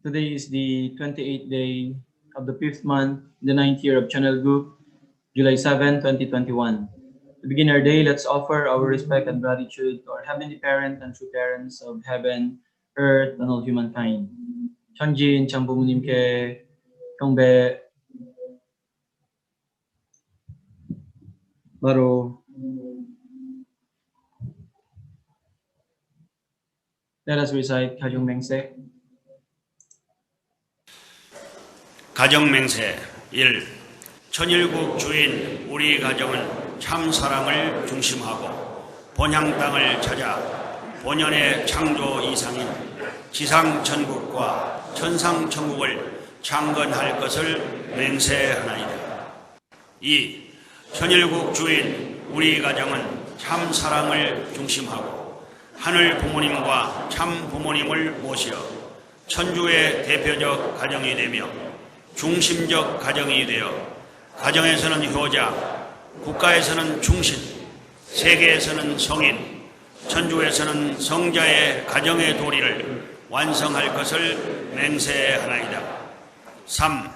Today is the 28th day of the 5th month, the 9th year of Channel Group, July 7, 2021. To begin our day, let's offer our respect and gratitude to our Heavenly Parent and true parents of heaven, earth, and all humankind. 천진 장부모님께 경배. 바로 Let us recite 가정맹세. 가정맹세 1. 천일국 주인 우리 가정은 참 사랑을 중심하고 본향 땅을 찾아 본연의 창조 이상인 지상 천국과 천상 천국을 창건할 것을 맹세하나이다. 2. 천일국 주인 우리 가정은 참 사랑을 중심하고 하늘 부모님과 참 부모님을 모시어 천주의 대표적 가정이 되며 중심적 가정이 되어 가정에서는 효자, 국가에서는 충신, 세계에서는 성인, 천주에서는 성자의 가정의 도리를 완성할 것을 맹세하나이다. 3.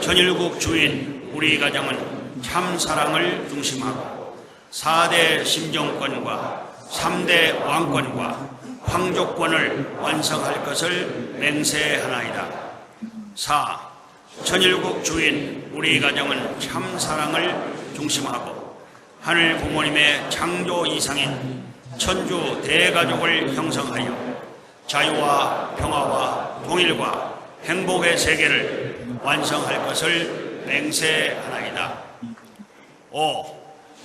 천일국 주인 우리 가정은 참 사랑을 중심하고 4대 심정권과 3대 왕권과 황족권을 완성할 것을 맹세하나이다. 4. 천일국 주인 우리 가정은 참 사랑을 중심하고 하늘 부모님의 창조 이상인 천주 대가족을 형성하여 자유와 평화와 통일과 행복의 세계를 완성할 것을 맹세하나이다. 5.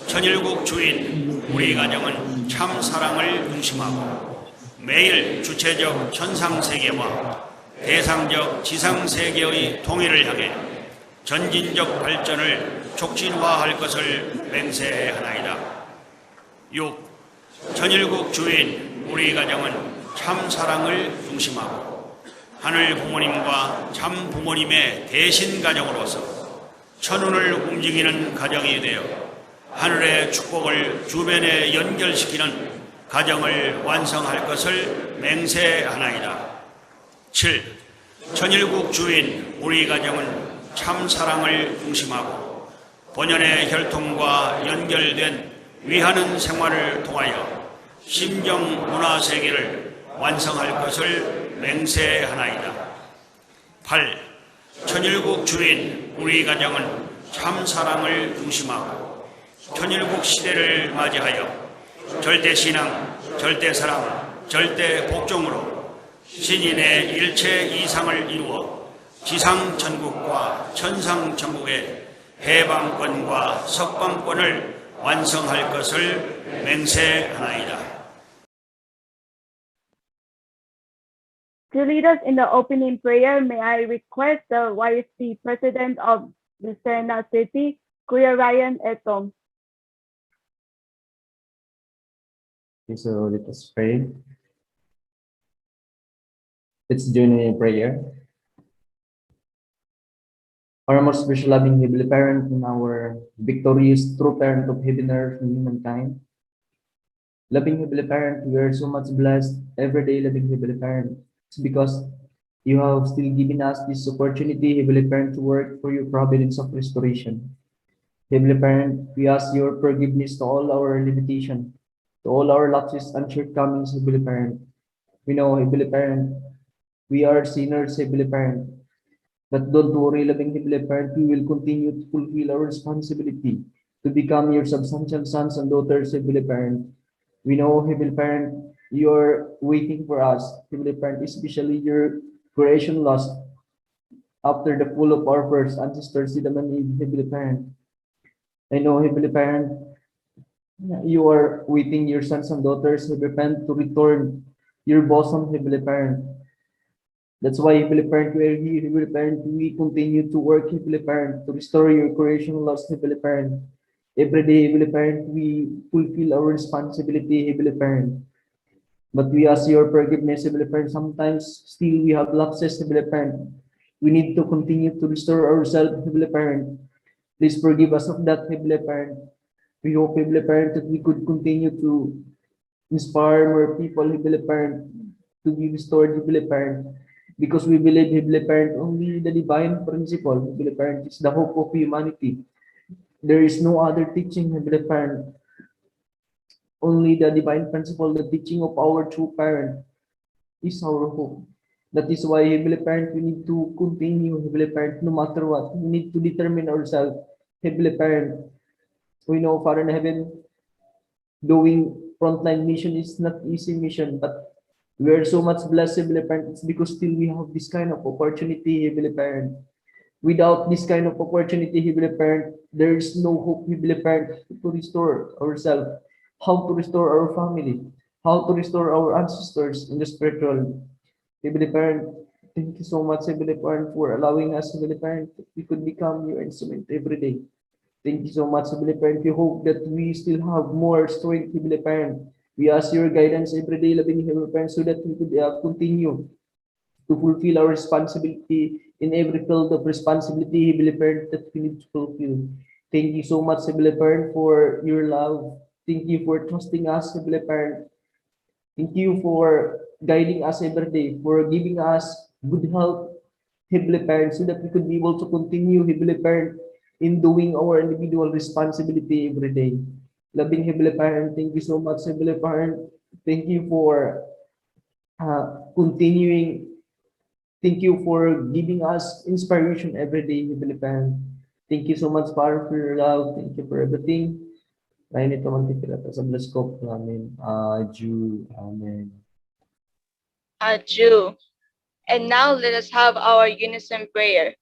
천일국 주인 우리 가정은 참 사랑을 중심하고 매일 주체적 천상세계와 대상적 지상세계의 통일을 향해 전진적 발전을 촉진화할 것을 맹세하나이다. 6. 천일국 주인 우리 가정은 참 사랑을 중심하고 하늘 부모님과 참 부모님의 대신 가정으로서 천운을 움직이는 가정이 되어 하늘의 축복을 주변에 연결시키는 가정을 완성할 것을 맹세하나이다. 7. 천일국 주인 우리 가정은 참 사랑을 중심하고 본연의 혈통과 연결된 위하는 생활을 통하여 심정 문화 세계를 완성할 것을 맹세하나이다. 8. 천일국 주인 우리 가정은 참 사랑을 중심하고 천일국 시대를 맞이하여 절대신앙, 절대사랑, 절대복종으로 신인의 일체 이상을 이루어 지상천국과 천상천국의 해방권과 석방권을 완성할 것을 맹세하나이다. To lead us in the opening prayer, may I request the YSP President of Lucerna City, Kuya Ryan Etom. So let us pray. Let's join in prayer. Our most gracious, loving Heavenly Parent and our victorious true parent of heaven and earth and humankind. Loving Heavenly Parent, we are so much blessed every day, loving Heavenly Parent. It's because you have still given us this opportunity, Heavenly Parent, to work for your providence of restoration. Heavenly Parent, we ask your forgiveness to all our limitations, to all our lapses and shortcomings, Heavenly Parent. We know, Heavenly Parent, we are sinners, Heavenly Parent. But don't worry, loving Heavenly Parent, we will continue to fulfill our responsibility to become your substantial sons and daughters, Heavenly Parent. We know, Heavenly Parent, you are waiting for us, Heavenly Parent, especially your creation lost after the fall of our first ancestors, Adam and Eve, Heavenly Parent. I know, Heavenly Parent, you are waiting your sons and daughters, Heavenly Parent, to return your bosom, Heavenly Parent. That's why, Heavenly Parent, we are here, Heavenly Parent. We continue to work, Heavenly Parent, to restore your creation lost, Heavenly Parent. Every day, Heavenly Parent, we fulfill our responsibility, Heavenly Parent. But we ask your forgiveness, Heavenly Parent. Sometimes still we have lapses, Heavenly Parent. We need to continue to restore ourselves, Heavenly Parent. Please forgive us of that, Heavenly Parent. We hope, Heavenly Parent, that we could continue to inspire more people, Heavenly Parent, to be restored, Heavenly Parent. because we believe Heavenly Parent only the divine principle. Heavenly Parent is the hope of humanity. There is no other teaching, Heavenly Parent. Only the divine principle, the teaching of our true parent is our hope. That is why, Heavenly Parent, we need to continue, Heavenly Parent, no matter what. We need to determine ourselves, Heavenly Parent. We know, Father in heaven, doing frontline mission is not easy mission, but we are so much blessed, Heavenly Parent. It's because still we have this kind of opportunity, Heavenly Parent. Without this kind of opportunity, Heavenly Parent, there is no hope, Heavenly Parent, to restore ourselves, how to restore our family, how to restore our ancestors in the spiritual. Heavenly Parent, thank you so much, Heavenly Parent, for allowing us, Heavenly Parent, that we could become your instrument every day. Thank you so much, Heavenly Parent. We hope that we still have more strength, Heavenly Parent. We ask your guidance every day, loving Heavenly Parent, so that we could continue to fulfill our responsibility in every field of responsibility, Heavenly Parent, that we need to fulfill. Thank you so much, Heavenly Parent, for your love. Thank you for trusting us, Heavenly Parent. Thank you for guiding us every day, for giving us good health, Heavenly Parent, so that we could be able to continue, Heavenly Parent, in doing our individual responsibility every day. Loving Heavenly Parent, thank you so much, Heavenly Parent. Thank you for continuing. Thank you for giving us inspiration every day, Heavenly Parent. Thank you so much, Father, for your love. Thank you for everything. Lain ito man tikilata sa bless ko namin. Jew. Amen. Jew. And now let us have our unison prayer.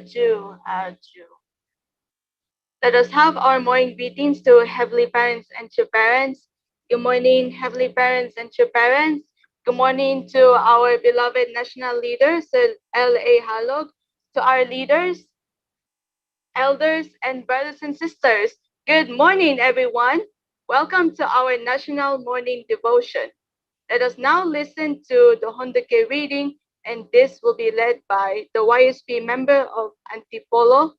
Jew. Let us have our morning greetings to Heavenly Parents and True Parents. Good morning, Heavenly Parents and True Parents. Good morning to our beloved national leader, Sir L.A. Halog, to our leaders, elders, and brothers and sisters. Good morning, everyone. Welcome to our national morning devotion. Let us now listen to the Hondoke reading, and this will be led by the YSP member of Antipolo,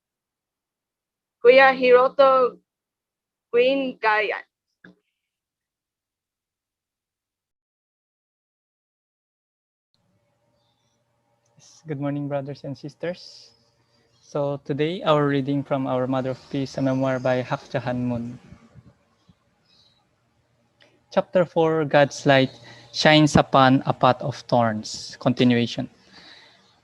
Kuya Hiroto Green Gayan. Good morning, brothers and sisters. So today, our reading from our Mother of Peace, a memoir by Hak Jahan Moon. Chapter 4, God's Light Shines Upon a Pot of Thorns. Continuation.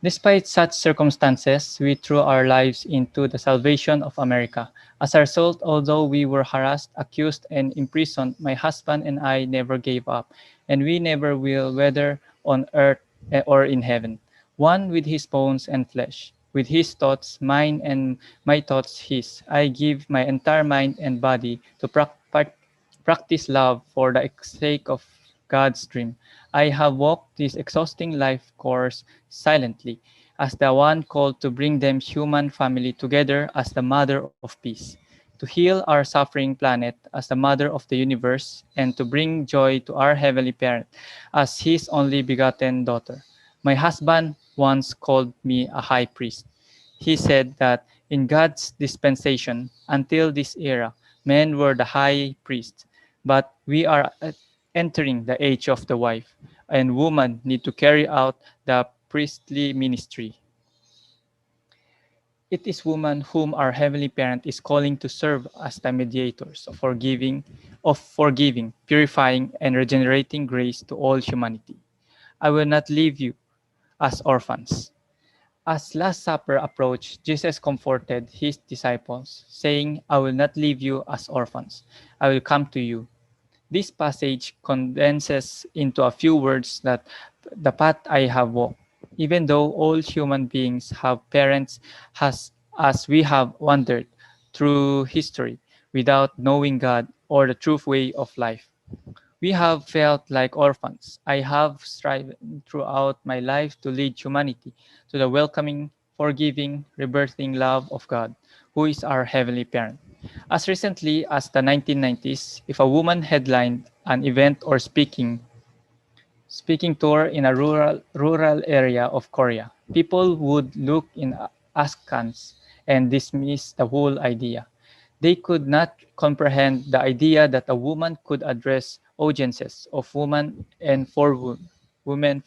Despite such circumstances, we threw our lives into the salvation of America. As a result, although we were harassed, accused, and imprisoned, my husband and I never gave up, and we never will, whether on earth or in heaven, one with his bones and flesh. With his thoughts, mine, and my thoughts his. I give my entire mind and body to practice love for the sake of God's dream. I have walked this exhausting life course silently, as the one called to bring them human family together as the mother of peace, to heal our suffering planet as the mother of the universe, and to bring joy to our heavenly parent as his only begotten daughter. My husband once called me a high priest. He said that in God's dispensation, until this era, men were the high priest, but we are entering the age of the wife, and women need to carry out the priestly ministry. It is women whom our heavenly parent is calling to serve as the mediators of forgiving, purifying, and regenerating grace to all humanity. I will not leave you as orphans. As Last Supper approached, Jesus comforted his disciples, saying, I will not leave you as orphans. I will come to you. This passage condenses into a few words that the path I have walked. Even though all human beings have parents, as we have wandered through history without knowing God or the true way of life. We have felt like orphans. I have striven throughout my life to lead humanity to the welcoming, forgiving, rebirthing love of God, who is our heavenly parent. As recently as the 1990s, if a woman headlined an event or speaking tour in a rural area of Korea, people would look in askance and dismiss the whole idea. They could not comprehend the idea that a woman could address audiences of women and for women.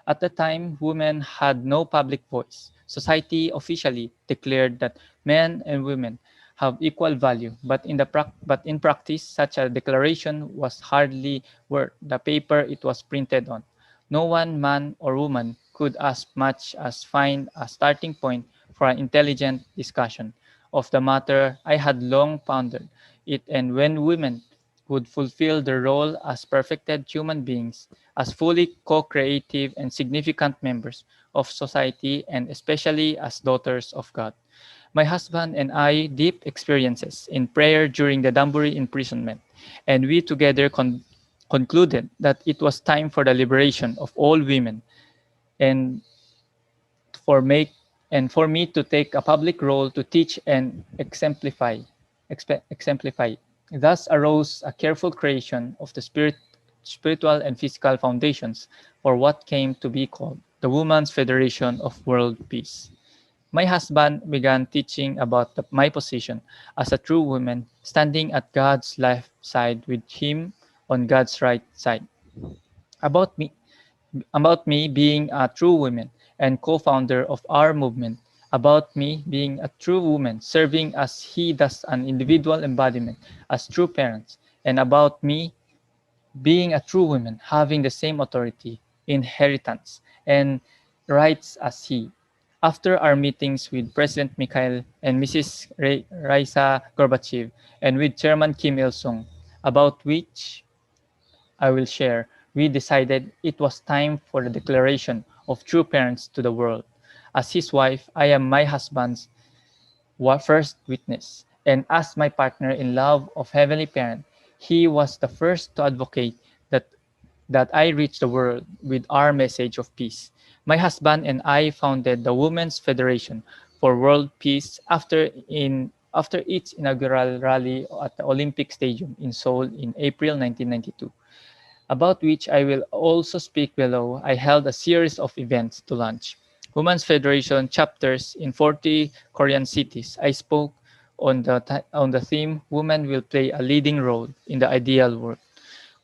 At the time, women had no public voice. Society officially declared that men and women have equal value, but in practice, such a declaration was hardly worth the paper it was printed on. No one man or woman could as much as find a starting point for an intelligent discussion of the matter. I had long pondered it, and when women would fulfill their role as perfected human beings, as fully co-creative and significant members of society, and especially as daughters of God. My husband and I deep experiences in prayer during the Danbury imprisonment, and we together concluded that it was time for the liberation of all women and for make for me to take a public role to teach and exemplify. Thus arose a careful creation of the spiritual and physical foundations for what came to be called the Women's Federation of World Peace. My husband began teaching about my position as a true woman, standing at God's left side with him on God's right side. About me, about me being a true woman and co-founder of our movement, about me being a true woman serving as he does an individual embodiment as true parents, and about me being a true woman having the same authority, inheritance, and rights as he. After our meetings with President Mikhail and Mrs. Raisa Gorbachev and with Chairman Kim Il-sung, about which I will share, we decided it was time for the declaration of true parents to the world. As his wife, I am my husband's first witness, and as my partner in love of Heavenly Parent, he was the first to advocate that I reach the world with our message of peace. My husband and I founded the Women's Federation for World Peace after its inaugural rally at the Olympic Stadium in Seoul in April 1992, about which I will also speak below. I held a series of events to launch Women's Federation chapters in 40 Korean cities. I spoke on the theme Women will play a leading role in the ideal world.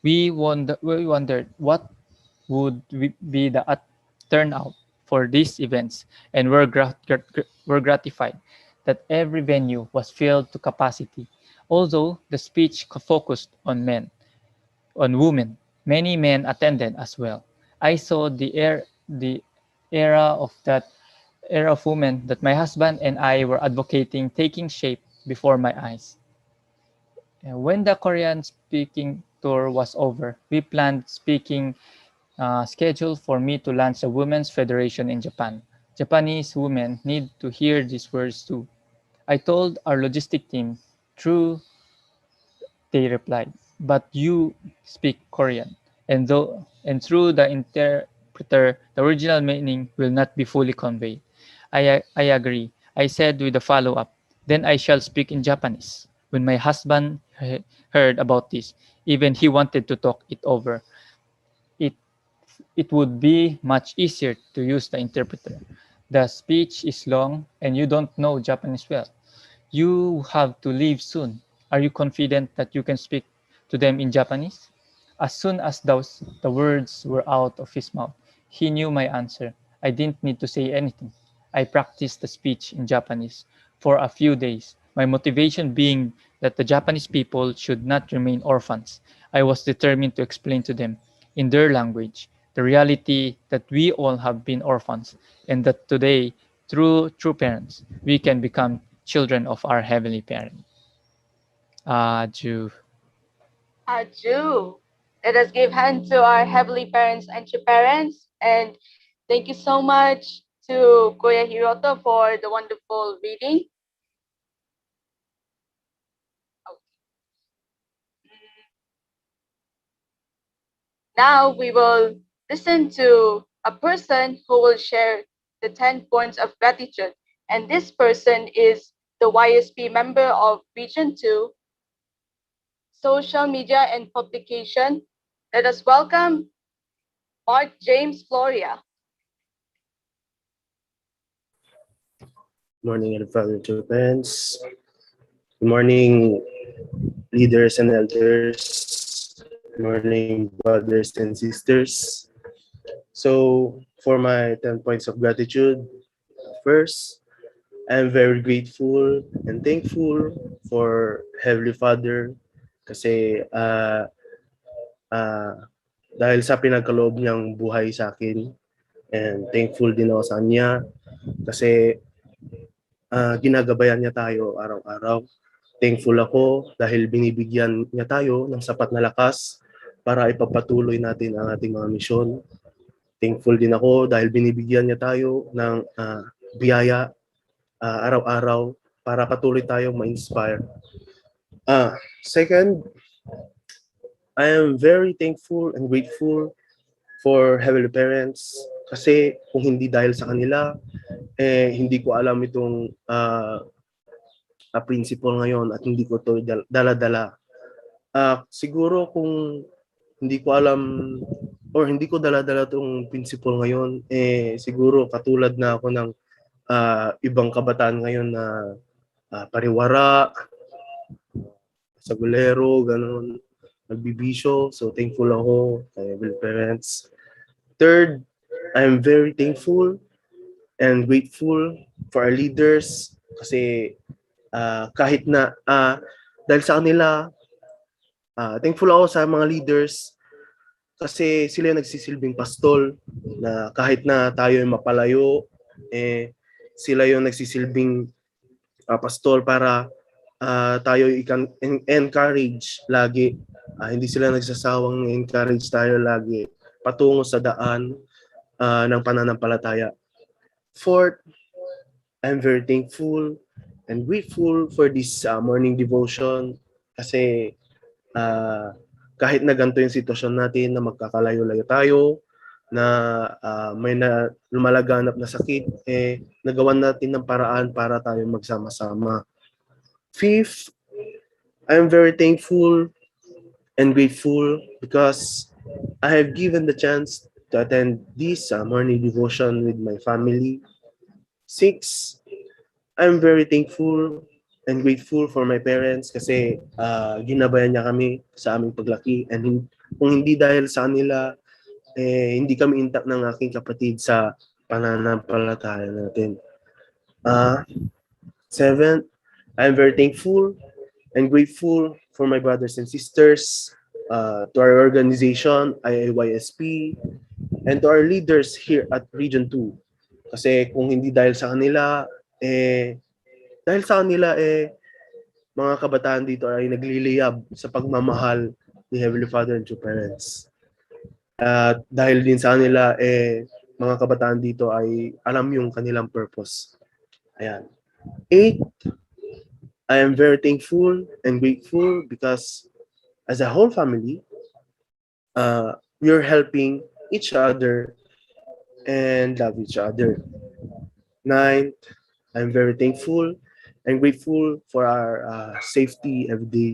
We wondered what would be the turnout for these events, and were gratified that every venue was filled to capacity. Although the speech focused on women, many men attended as well. I saw the era of that era of women that my husband and I were advocating taking shape before my eyes. And when the Korean speaking tour was over, we planned speaking schedule for me to launch a women's federation in Japan. Japanese women need to hear these words too. I told our logistic team, true, they replied, but you speak Korean, and through the interpreter, the original meaning will not be fully conveyed. I agree. I said with a follow-up, then I shall speak in Japanese. When my husband heard about this, even he wanted to talk it over. It it would be much easier to use the interpreter. The speech is long and you don't know Japanese well. You have to leave soon. Are you confident that you can speak to them in Japanese? As soon as the words were out of his mouth, he knew my answer. I didn't need to say anything. I practiced the speech in Japanese for a few days, my motivation being that the Japanese people should not remain orphans. I was determined to explain to them, in their language, the reality that we all have been orphans and that today, through true parents, we can become children of our heavenly parent. Jew. Adieu. Let us give hand to our heavenly parents and true parents. And thank you so much to Kuya Hiroto for the wonderful reading. Now we will listen to a person who will share the 10 points of gratitude. And this person is the YSP member of Region 2, Social Media and Publication. Let us welcome Mark James Floria. Morning, Father to parents. Good morning, leaders and elders. Good morning, brothers and sisters. So, for my 10 points of gratitude, first, I am very grateful and thankful for Heavenly Father kasi dahil sa pinagkaloob niyang buhay sa akin, and thankful din ako sa Kanya kasi ginagabayan niya tayo araw-araw. Thankful ako dahil binibigyan niya tayo ng sapat na lakas para ipagpatuloy natin ang ating mga misyon. Thankful din ako dahil binibigyan niya tayo ng biyaya araw-araw para patuloy tayong ma-inspire. Second, I am very thankful and grateful for Heavenly Parents kasi kung hindi dahil sa kanila, hindi ko alam itong principle ngayon at hindi ko to dala-dala. Siguro kung hindi ko alam or hindi ko dala-dala itong principle ngayon, siguro katulad na ako ng ibang kabataan ngayon na pariwara, sagulero, ganun, nagbibisyo. So thankful ako kay Heavenly Parents. Third, I am very thankful and grateful for our leaders kasi kahit na dahil sa kanila, thankful ako sa mga leaders kasi sila yung nagsisilbing pastol na kahit na tayo ay mapalayo, sila yung nagsisilbing pastol para tayo encourage lagi. Hindi sila nagsasawang encourage tayo lagi patungo sa daan ng pananampalataya. Fourth, I'm very thankful and grateful for this morning devotion kasi kahit na ganito yung sitwasyon natin na magkakalayo-layo tayo, na may lumalaganap na sakit, nagawan natin ng paraan para tayo magsama-sama. Fifth, I'm very thankful and grateful because I have given the chance to attend this morning devotion with my family. Six, I'm very thankful and grateful for my parents kasi ginabayan niya kami sa aming paglaki, and kung hindi dahil sa kanila, hindi kami intact ng aking kapatid sa pananampalataya natin. Seventh, I'm very thankful and grateful for my brothers and sisters, to our organization, IAYSP, and to our leaders here at Region 2. Kasi kung hindi dahil sa kanila, mga kabataan dito ay nagliliyab sa pagmamahal ni Heavenly Father and true parents. Dahil din sa kanila, mga kabataan dito ay alam yung kanilang purpose. Ayan. 8, I am very thankful and grateful because as a whole family, we are helping each other and love each other. 9, I'm very thankful and grateful for our safety every day.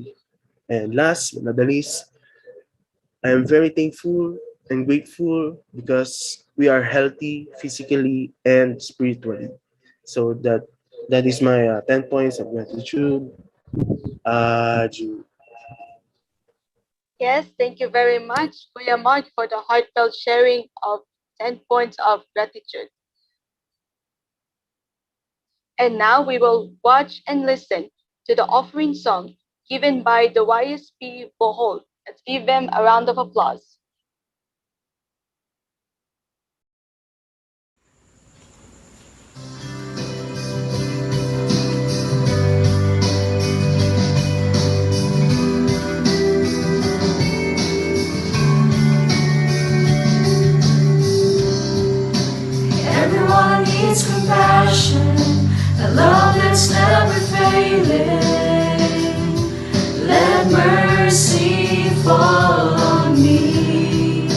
And last but not the least, I am very thankful and grateful because we are healthy physically and spiritually. So that is my 10 points of gratitude. Ju- Yes, thank you very much, Kuya Mark, for the heartfelt sharing of 10 points of gratitude. And now we will watch and listen to the offering song given by the YSP Bohol. Let's give them a round of applause. Everyone needs compassion, a love that's never failing. Let mercy fall on me.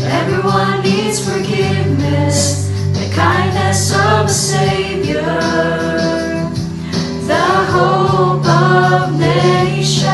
Everyone needs forgiveness, the kindness of a Savior, the hope of nations.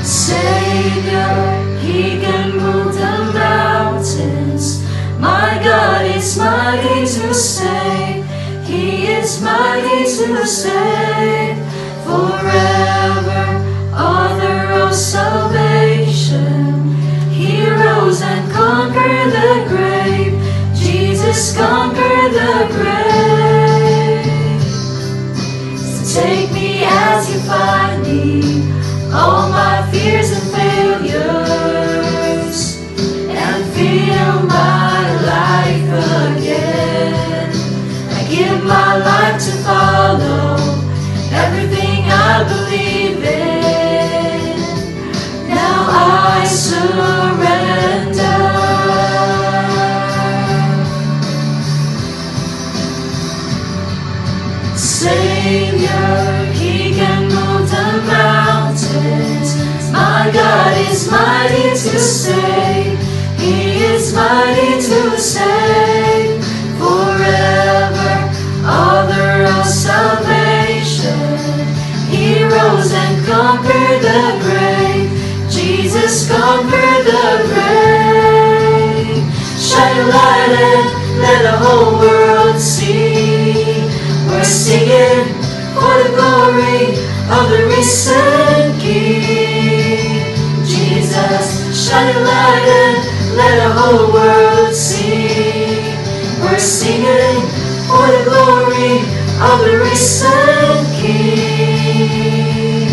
Savior, He can move the mountains. My God is mighty to save. He is mighty to save. Forever, author of salvation. He rose and conquered the grave. Jesus conquered the grave. So take me as you find me, all my fears and failures, and fill my life again. I give my life to follow everything I believe in. Now I surrender. Savior, He can move the mountains. My God is mighty to save. He is mighty to save. Forever, author of salvation. He rose and conquered the grave. Jesus conquered the grave. Shine a light and let the whole world see. We're singing for the glory of the risen King. Jesus, shine a light and let the whole world see. We're singing for the glory of the risen King.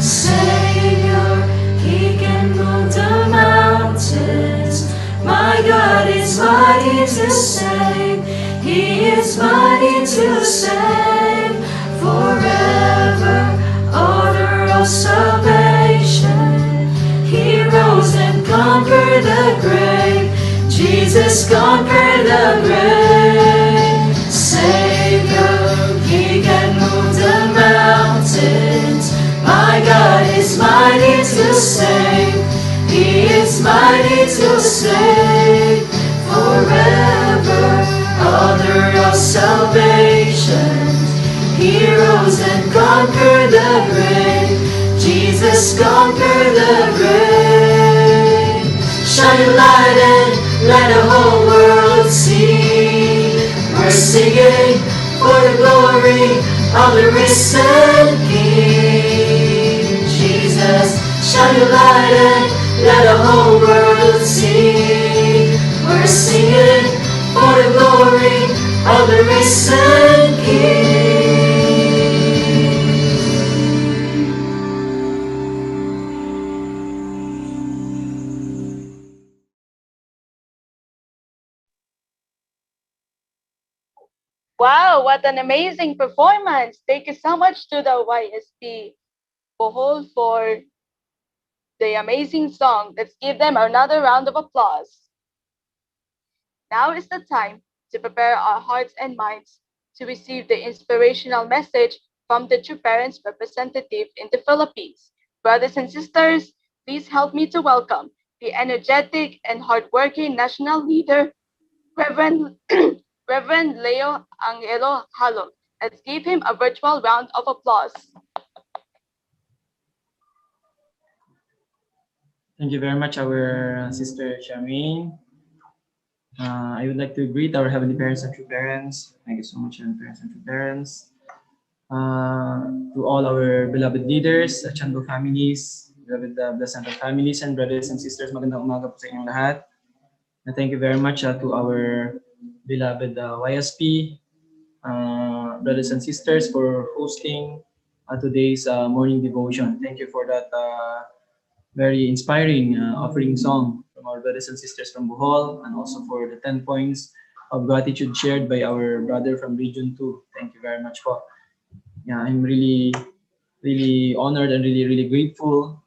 Savior, He can move the mountains. My God is mighty to save. He is mighty to save. Forever, author of salvation. He rose and conquered the grave. Jesus conquered the grave. Savior, He can move the mountains. My God is mighty to save. He is mighty to save. Forever, author of salvation. He rose and conquered the grave. Jesus conquered the grave. Shine a light and let the whole world see. We're singing for the glory of the risen King. Jesus, shine a light and let the whole world see. We're singing for the glory of the risen King. Wow, what an amazing performance. Thank you so much to the YSP Bohol for the amazing song. Let's give them another round of applause. Now is the time to prepare our hearts and minds to receive the inspirational message from the True Parents representative in the Philippines. Brothers and sisters, please help me to welcome the energetic and hardworking national leader, Reverend, Reverend Leo Angelo Halo. Let's give him a virtual round of applause. Thank you very much, our sister Charmaine. I would like to greet our Heavenly Parents and True Parents. Thank you so much, Heavenly Parents and True Parents. To all our beloved leaders, Chango families, beloved Blessed Center families, and brothers and sisters, magandang umaga po sa inyong lahat. And thank you very much to our beloved YSP, brothers and sisters, for hosting today's morning devotion. Thank you for that very inspiring offering song from our brothers and sisters from Bohol, and also for the 10 points of gratitude shared by our brother from Region 2. Thank you very much po. Yeah, I'm really honored and really grateful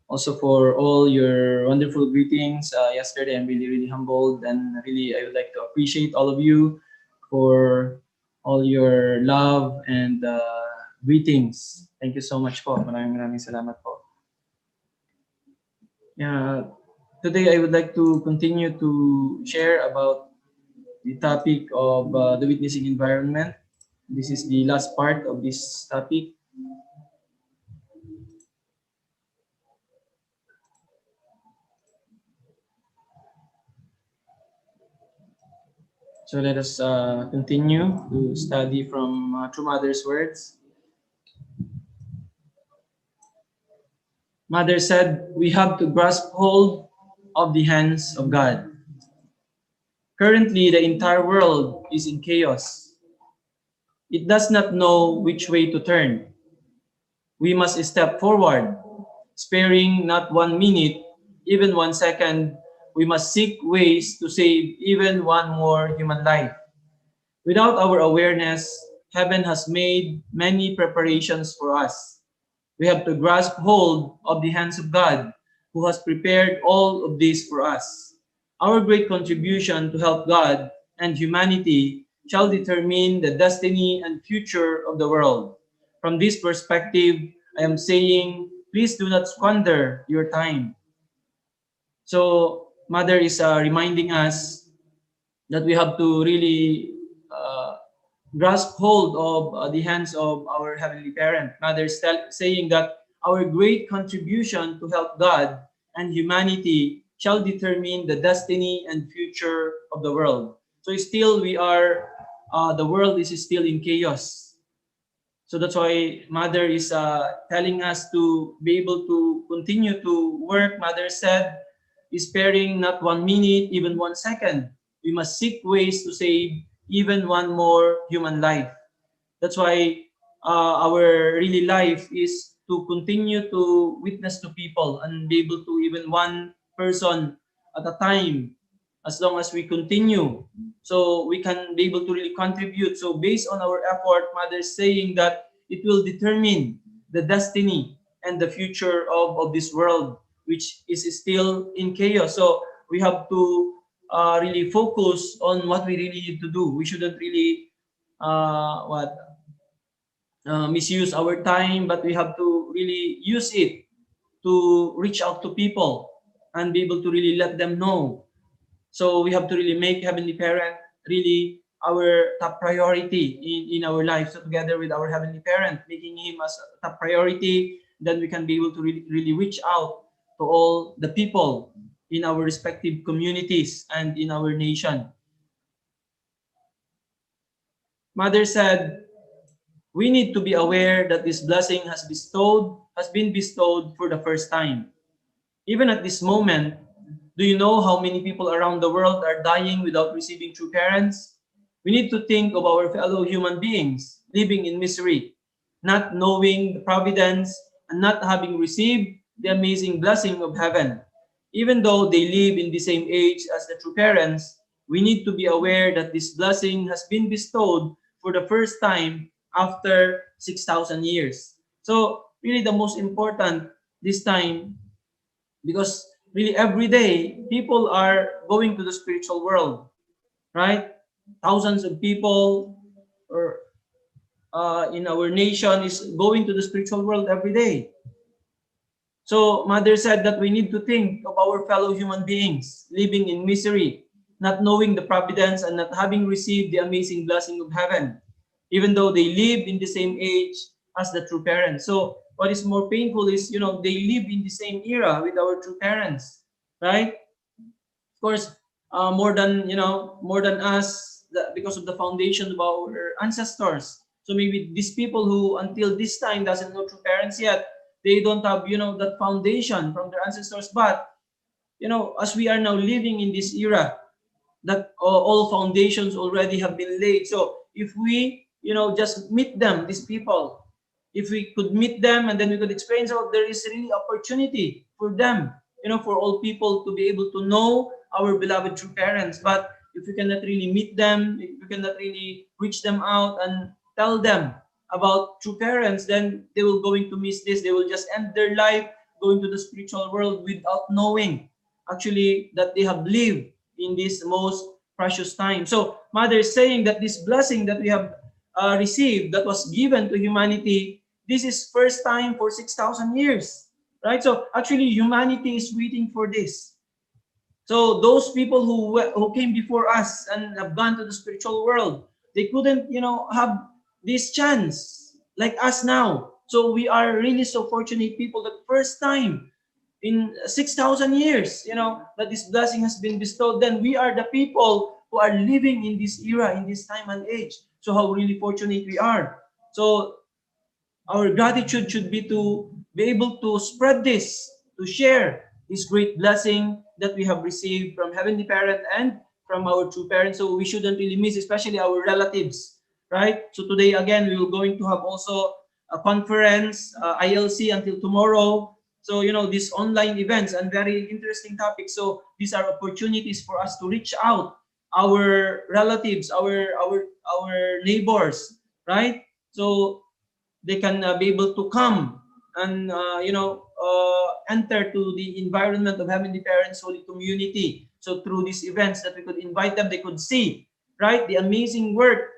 also for all your wonderful greetings yesterday. I'm really humbled, and really I would like to appreciate all of you for all your love and greetings. Thank you so much po. Maraming salamat po. Yeah, today I would like to continue to share about the topic of the witnessing environment. This is the last part of this topic. So let us continue to study from True Mother's words. Mother said, we have to grasp hold of the hands of God. Currently, the entire world is in chaos. It does not know which way to turn. We must step forward, sparing not 1 minute, even 1 second. We must seek ways to save even one more human life. Without our awareness, heaven has made many preparations for us. We have to grasp hold of the hands of God, who has prepared all of this for us. Our great contribution to help God and humanity shall determine the destiny and future of the world. From this perspective, I am saying, please do not squander your time. So, Mother is reminding us that we have to really grasp hold of the hands of our Heavenly Parent. Mother is saying that our great contribution to help God and humanity shall determine the destiny and future of the world. So still we are, the world is still in chaos. So that's why Mother is telling us to be able to continue to work. Mother said, sparing not 1 minute, even 1 second. We must seek ways to save even one more human life. That's why our really life is to continue to witness to people and be able to even one person at a time, as long as we continue, so we can be able to really contribute. So based on our effort, Mother is saying that it will determine the destiny and the future of this world, which is still in chaos. So we have to really focus on what we really need to do. We shouldn't really misuse our time, but we have to really use it to reach out to people and be able to really let them know. So we have to really make Heavenly Parent really our top priority in our lives. So together with our Heavenly Parent, making Him as a top priority, then we can be able to really reach out to all the people in our respective communities and in our nation. Mother said, we need to be aware that this blessing has been bestowed for the first time. Even at this moment, do you know how many people around the world are dying without receiving true parents? We need to think of our fellow human beings living in misery, not knowing the providence and not having received the amazing blessing of heaven. Even though they live in the same age as the true parents, we need to be aware that this blessing has been bestowed for the first time after 6,000 years. So really the most important this time because really every day people are going to the spiritual world, right? Thousands of people or in our nation is going to the spiritual world every day. So Mother said that we need to think of our fellow human beings living in misery, not knowing the providence and not having received the amazing blessing of heaven, even though they live in the same age as the true parents. So what is more painful is, they live in the same era with our true parents, right? Of course, more than us, because of the foundation of our ancestors. So maybe these people who until this time doesn't know true parents yet, they don't have that foundation from their ancestors. But as we are now living in this era, that all foundations already have been laid. So if we, just meet them, these people, if we could meet them and then we could explain, so there is really opportunity for them, for all people to be able to know our beloved true parents. But if we cannot really meet them, if we cannot really reach them out and tell them about true parents, then they will going to miss this. They will just end their life going to the spiritual world without knowing actually that they have lived in this most precious time. So Mother is saying that this blessing that we have received, that was given to humanity, this is first time for 6,000 years, right? So actually humanity is waiting for this. So those people who came before us and have gone to the spiritual world, they couldn't, have this chance like us now. So we are really so fortunate people that first time in 6,000 years, that this blessing has been bestowed. Then we are the people who are living in this era, in this time and age. So how really fortunate we are. So our gratitude should be to be able to spread this, to share this great blessing that we have received from Heavenly Parent and from our true parents. So we shouldn't really miss, especially our relatives, right? So today, again, we will going to have also a conference, ILC until tomorrow. So, these online events and very interesting topics. So these are opportunities for us to reach out our relatives, our neighbors, right? So they can be able to come and enter to the environment of Heavenly Parents Holy Community. So through these events that we could invite them, they could see, right, the amazing work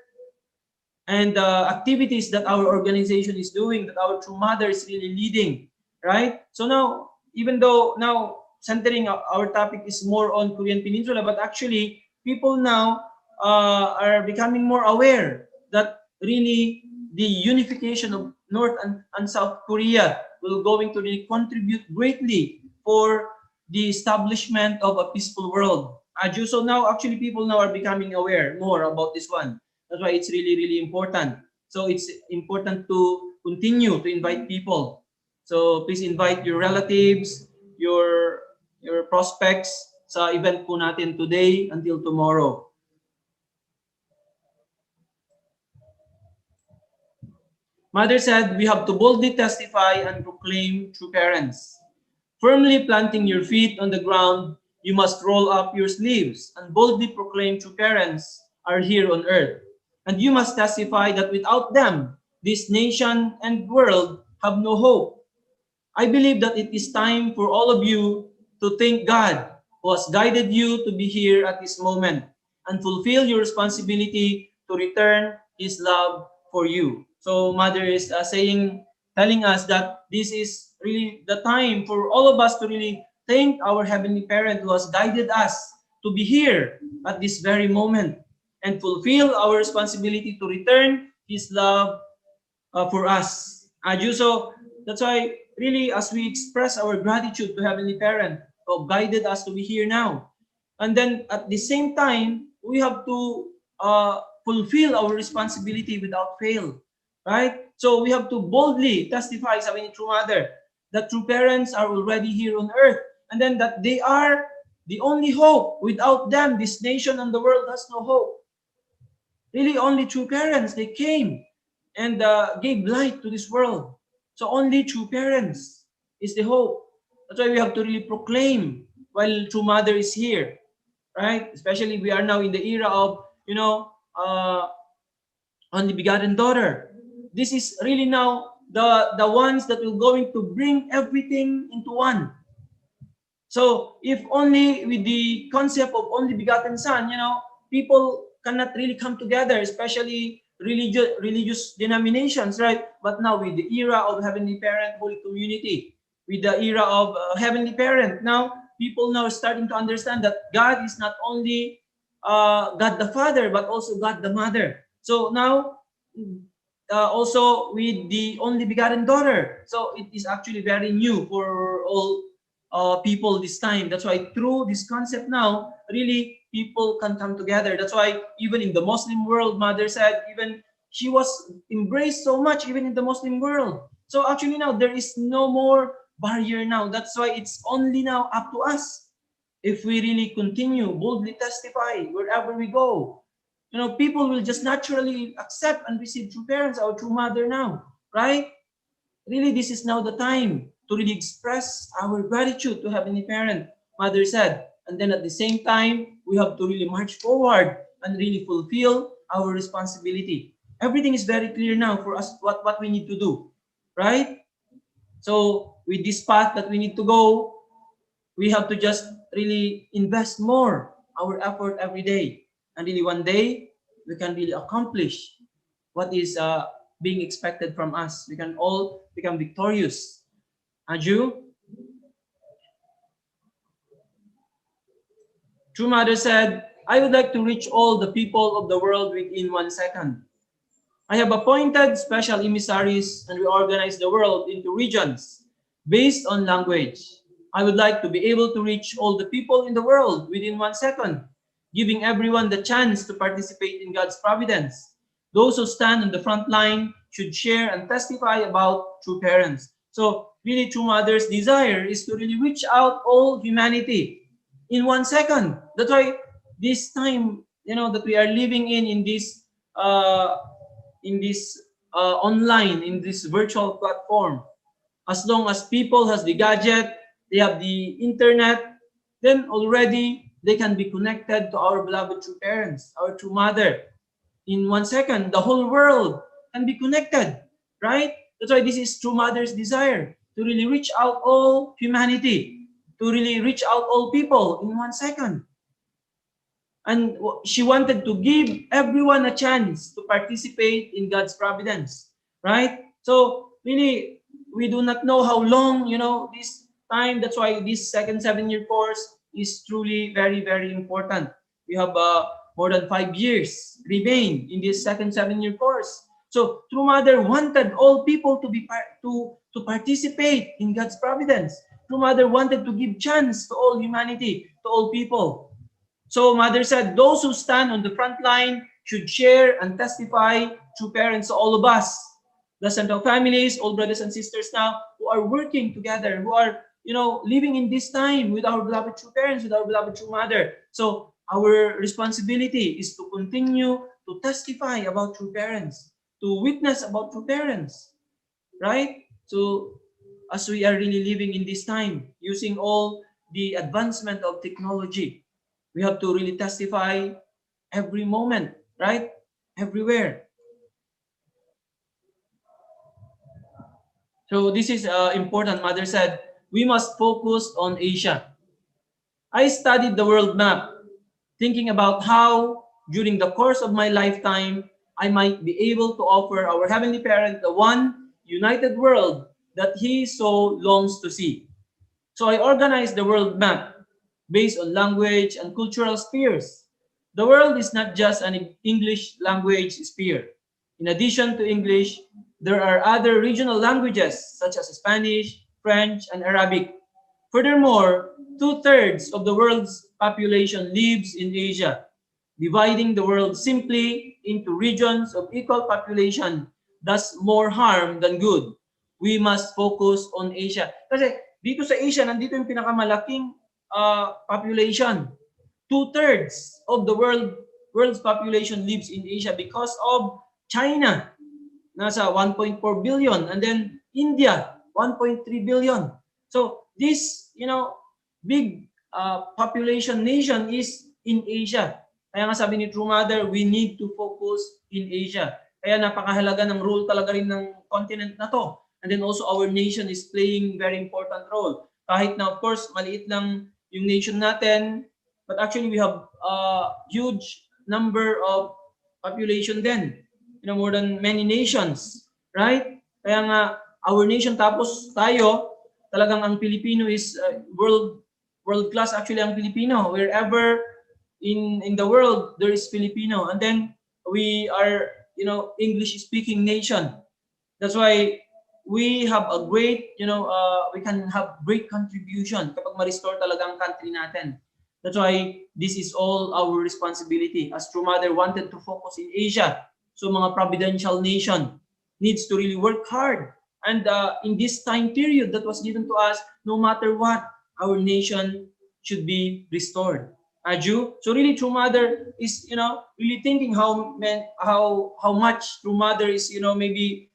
and activities that our organization is doing, that our True Mother is really leading, right? So now, even though now centering our topic is more on Korean Peninsula, but actually people now are becoming more aware that really the unification of North and South Korea will going to really contribute greatly for the establishment of a peaceful world. So now actually people now are becoming aware more about this one. That's why it's really, really important. So it's important to continue to invite people. So please invite your relatives, your prospects sa event po natin today until tomorrow. Mother said, we have to boldly testify and proclaim true parents. Firmly planting your feet on the ground, you must roll up your sleeves and boldly proclaim true parents are here on earth. And you must testify that without them, this nation and world have no hope. I believe that it is time for all of you to thank God who has guided you to be here at this moment and fulfill your responsibility to return His love for you. So Mother is telling us that this is really the time for all of us to really thank our Heavenly Parent who has guided us to be here at this very moment and fulfill our responsibility to return His love for us. So that's why really as we express our gratitude to Heavenly Parent who guided us to be here now. And then at the same time, we have to fulfill our responsibility without fail, right? So we have to boldly testify sa aming true mother that true parents are already here on earth and then that they are the only hope. Without them, this nation and the world has no hope. Really, only true parents, they came and gave light to this world. So only true parents is the hope. That's why we have to really proclaim while true mother is here, right? Especially we are now in the era of, only begotten daughter. This is really now the ones that will going to bring everything into one. So if only with the concept of only begotten Son, you know, people cannot really come together, especially religious denominations, right? But now with the era of Heavenly Parent, Holy Community, with the era of Heavenly Parent, now people now are starting to understand that God is not only God the Father, but also God the Mother. So now also with the only begotten daughter. So it is actually very new for all people this time. That's why through this concept now, really people can come together. That's why even in the Muslim world, Mother said, even she was embraced so much even in the Muslim world. So actually now there is no more barrier now. That's why it's only now up to us. If we really continue boldly testify wherever we go, you know, people will just naturally accept and receive true parents, our true mother now, right? Really, this is now the time to really express our gratitude to Heavenly Parent, Mother said. And then at the same time, we have to really march forward and really fulfill our responsibility. Everything is very clear now for us what we need to do, right? So with this path that we need to go, we have to just really invest more our effort every day. And really one day, we can really accomplish what is being expected from us. We can all become victorious. Aju, True Mother said, I would like to reach all the people of the world within 1 second. I have appointed special emissaries and we organize the world into regions based on language. I would like to be able to reach all the people in the world within 1 second, giving everyone the chance to participate in God's providence. Those who stand on the front line should share and testify about true parents. So really True Mother's desire is to really reach out all humanity in 1 second. That's why this time, you know, that we are living in this uh, online, in this virtual platform, as long as people has the gadget, they have the internet, then already they can be connected to our beloved true parents, our true mother. In 1 second, the whole world can be connected, right? That's why this is True Mother's desire, to really reach out all humanity, to really reach out all people in 1 second. And she wanted to give everyone a chance to participate in God's providence, right? So really, we do not know how long, you know, this time. That's why this second 7-year course is truly very, very important. We have more than 5 years remain in this second 7-year course. So True Mother wanted all people to be to participate in God's providence. True Mother wanted to give chance to all humanity, to all people. So Mother said, those who stand on the front line should share and testify to parents, all of us, the central families, all brothers and sisters now who are working together, who are, you know, living in this time with our beloved true parents, with our beloved true mother. So our responsibility is to continue to testify about true parents, to witness about true parents, right? So as we are really living in this time, using all the advancement of technology, we have to really testify every moment, right? Everywhere. So this is important. Mother said, we must focus on Asia. I studied the world map, thinking about how, during the course of my lifetime, I might be able to offer our Heavenly Parent the one united world that He so longs to see. So I organized the world map based on language and cultural spheres. The world is not just an English language sphere. In addition to English, there are other regional languages such as Spanish, French, and Arabic. Furthermore, 2/3 of the world's population lives in Asia. Dividing the world simply into regions of equal population does more harm than good. We must focus on Asia. Kasi dito sa Asia, nandito yung pinakamalaking population. 2/3 of the world's population lives in Asia because of China, nasa 1.4 billion, and then India, 1.3 billion. So this, you know, big population nation is in Asia. Kaya nga sabi ni True Mother, we need to focus in Asia. Kaya napakahalaga ng role talaga rin ng continent na to. And then also our nation is playing very important role. Kahit na, of course, maliit lang yung nation natin, but actually we have a huge number of population then. More than many nations, right? Kaya nga, our nation, tapos tayo, talagang ang Pilipino is world class actually ang Pilipino. Wherever in the world, there is Filipino. And then, we are, English speaking nation. That's why we have a great, we can have great contribution kapag ma-restore talaga ang country natin. That's why this is all our responsibility. As True Mother wanted to focus in Asia, so mga providential nation needs to really work hard. And in this time period that was given to us, no matter what, our nation should be restored. So really, True Mother is, really thinking how much True Mother is, maybe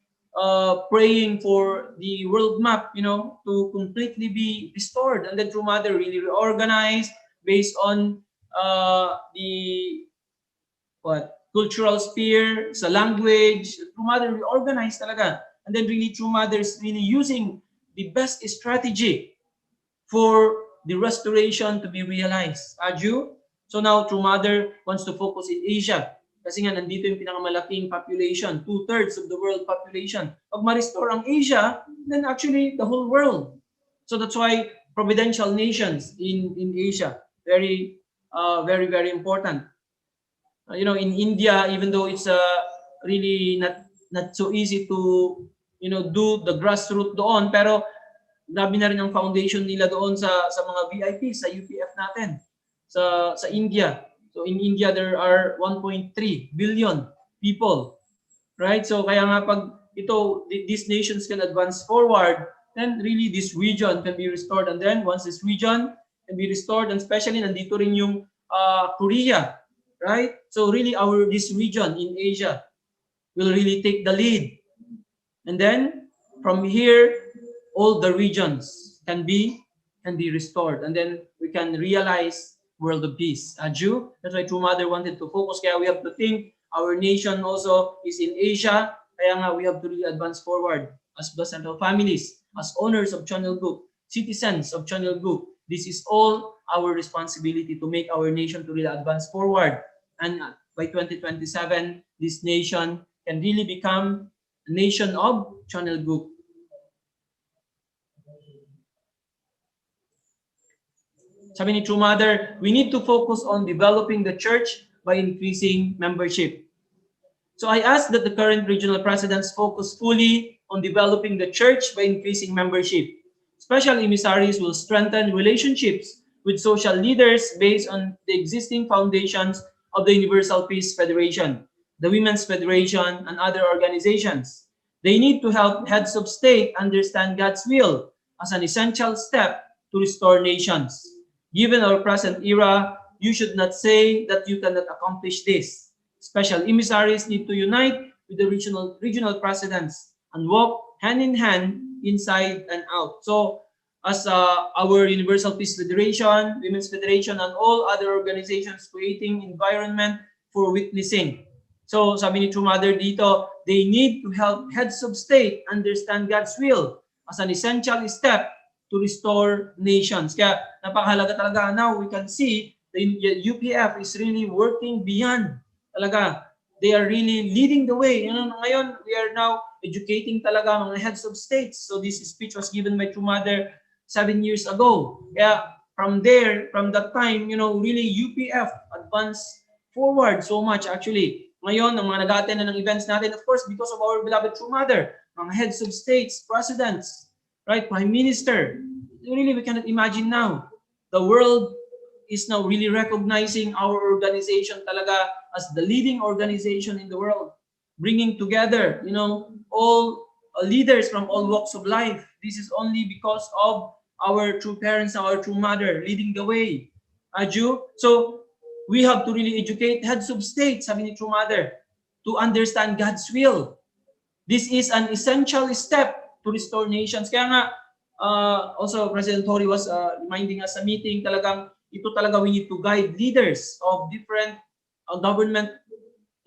praying for the world map, to completely be restored. And then True Mother really reorganized based on the cultural sphere, sa language. True Mother reorganized talaga. And then really True Mother is really using the best strategy for the restoration to be realized. So now True Mother wants to focus in Asia. Kasi nga nandito yung pinakamalaking population, 2/3 of the world population. Pag ma-restore ang Asia, then actually the whole world. So that's why providential nations in Asia, very, very important. In India, even though it's really not so easy to, do the grassroots doon, pero grabe na rin ang foundation nila doon sa mga VIP, sa UPF natin, sa India. So in India, there are 1.3 billion people, right? So kaya nga pag these nations can advance forward, then really this region can be restored. And then once this region can be restored, and especially nandito rin yung Korea, right? So really this region in Asia will really take the lead. And then from here, all the regions can be restored. And then we can realize world of peace. That's why True Mother wanted to focus. Kaya we have to think our nation also is in Asia. Kaya nga we have to really advance forward as placental families, as owners of Channel Group, citizens of Channel Group. This is all our responsibility to make our nation to really advance forward. And by 2027, this nation can really become a nation of Channel Group. Sabi ni True Mother, we need to focus on developing the church by increasing membership. So I ask that the current regional presidents focus fully on developing the church by increasing membership. Special emissaries will strengthen relationships with social leaders based on the existing foundations of the Universal Peace Federation, the Women's Federation, and other organizations. They need to help heads of state understand God's will as an essential step to restore nations. Given our present era, you should not say that you cannot accomplish this. Special emissaries need to unite with the regional presidents and walk hand in hand inside and out. So as our Universal Peace Federation, Women's Federation, and all other organizations creating environment for witnessing. So sabi ni True Mother dito, they need to help heads of state understand God's will as an essential step to restore nations. Kaya napakahalaga talaga. Now we can see the UPF is really working beyond. Talaga, they are really leading the way. Ngayon, we are now educating talaga mga heads of states. So this speech was given by True Mother 7 years ago. Kaya from that time, really UPF advanced forward so much actually. Ngayon, ang mga nag-attend na ng events natin, of course, because of our beloved True Mother, mga heads of states, presidents, right, Prime Minister. Really, we cannot imagine now. The world is now really recognizing our organization talaga as the leading organization in the world, bringing together, all leaders from all walks of life. This is only because of our true parents, our True Mother leading the way. So we have to really educate heads of state, sabi ni True Mother, to understand God's will. This is an essential step to restore nations. Kaya nga, also President Tory was reminding us sa meeting, talagang ito talaga we need to guide leaders of different government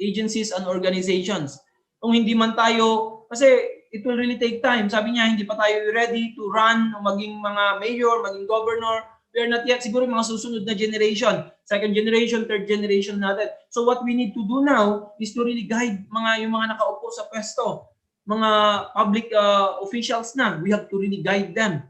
agencies and organizations. Kung hindi man tayo, kasi it will really take time. Sabi niya, hindi pa tayo ready to run, maging mga mayor, maging governor. We are not yet. Siguro mga susunod na generation, second generation, third generation natin. So what we need to do now is to really guide yung mga nakaupo sa pwesto, mga public officials na. We have to really guide them,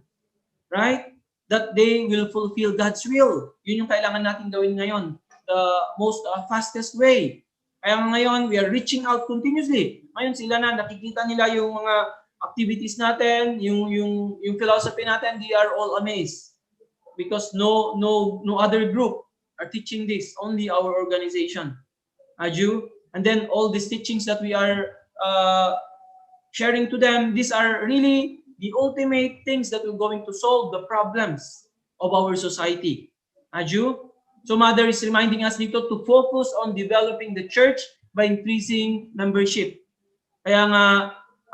right? That they will fulfill God's will. Yun yung kailangan natin gawin ngayon. The most fastest way. Kaya ngayon, we are reaching out continuously. Ngayon sila na, nakikita nila yung mga activities natin, yung philosophy natin, they are all amazed. Because no other group are teaching this, only our organization. Aju. And then all these teachings that we are sharing to them, these are really the ultimate things that we're going to solve the problems of our society. Aju. So Mother is reminding us dito to focus on developing the church by increasing membership. Kaya nga,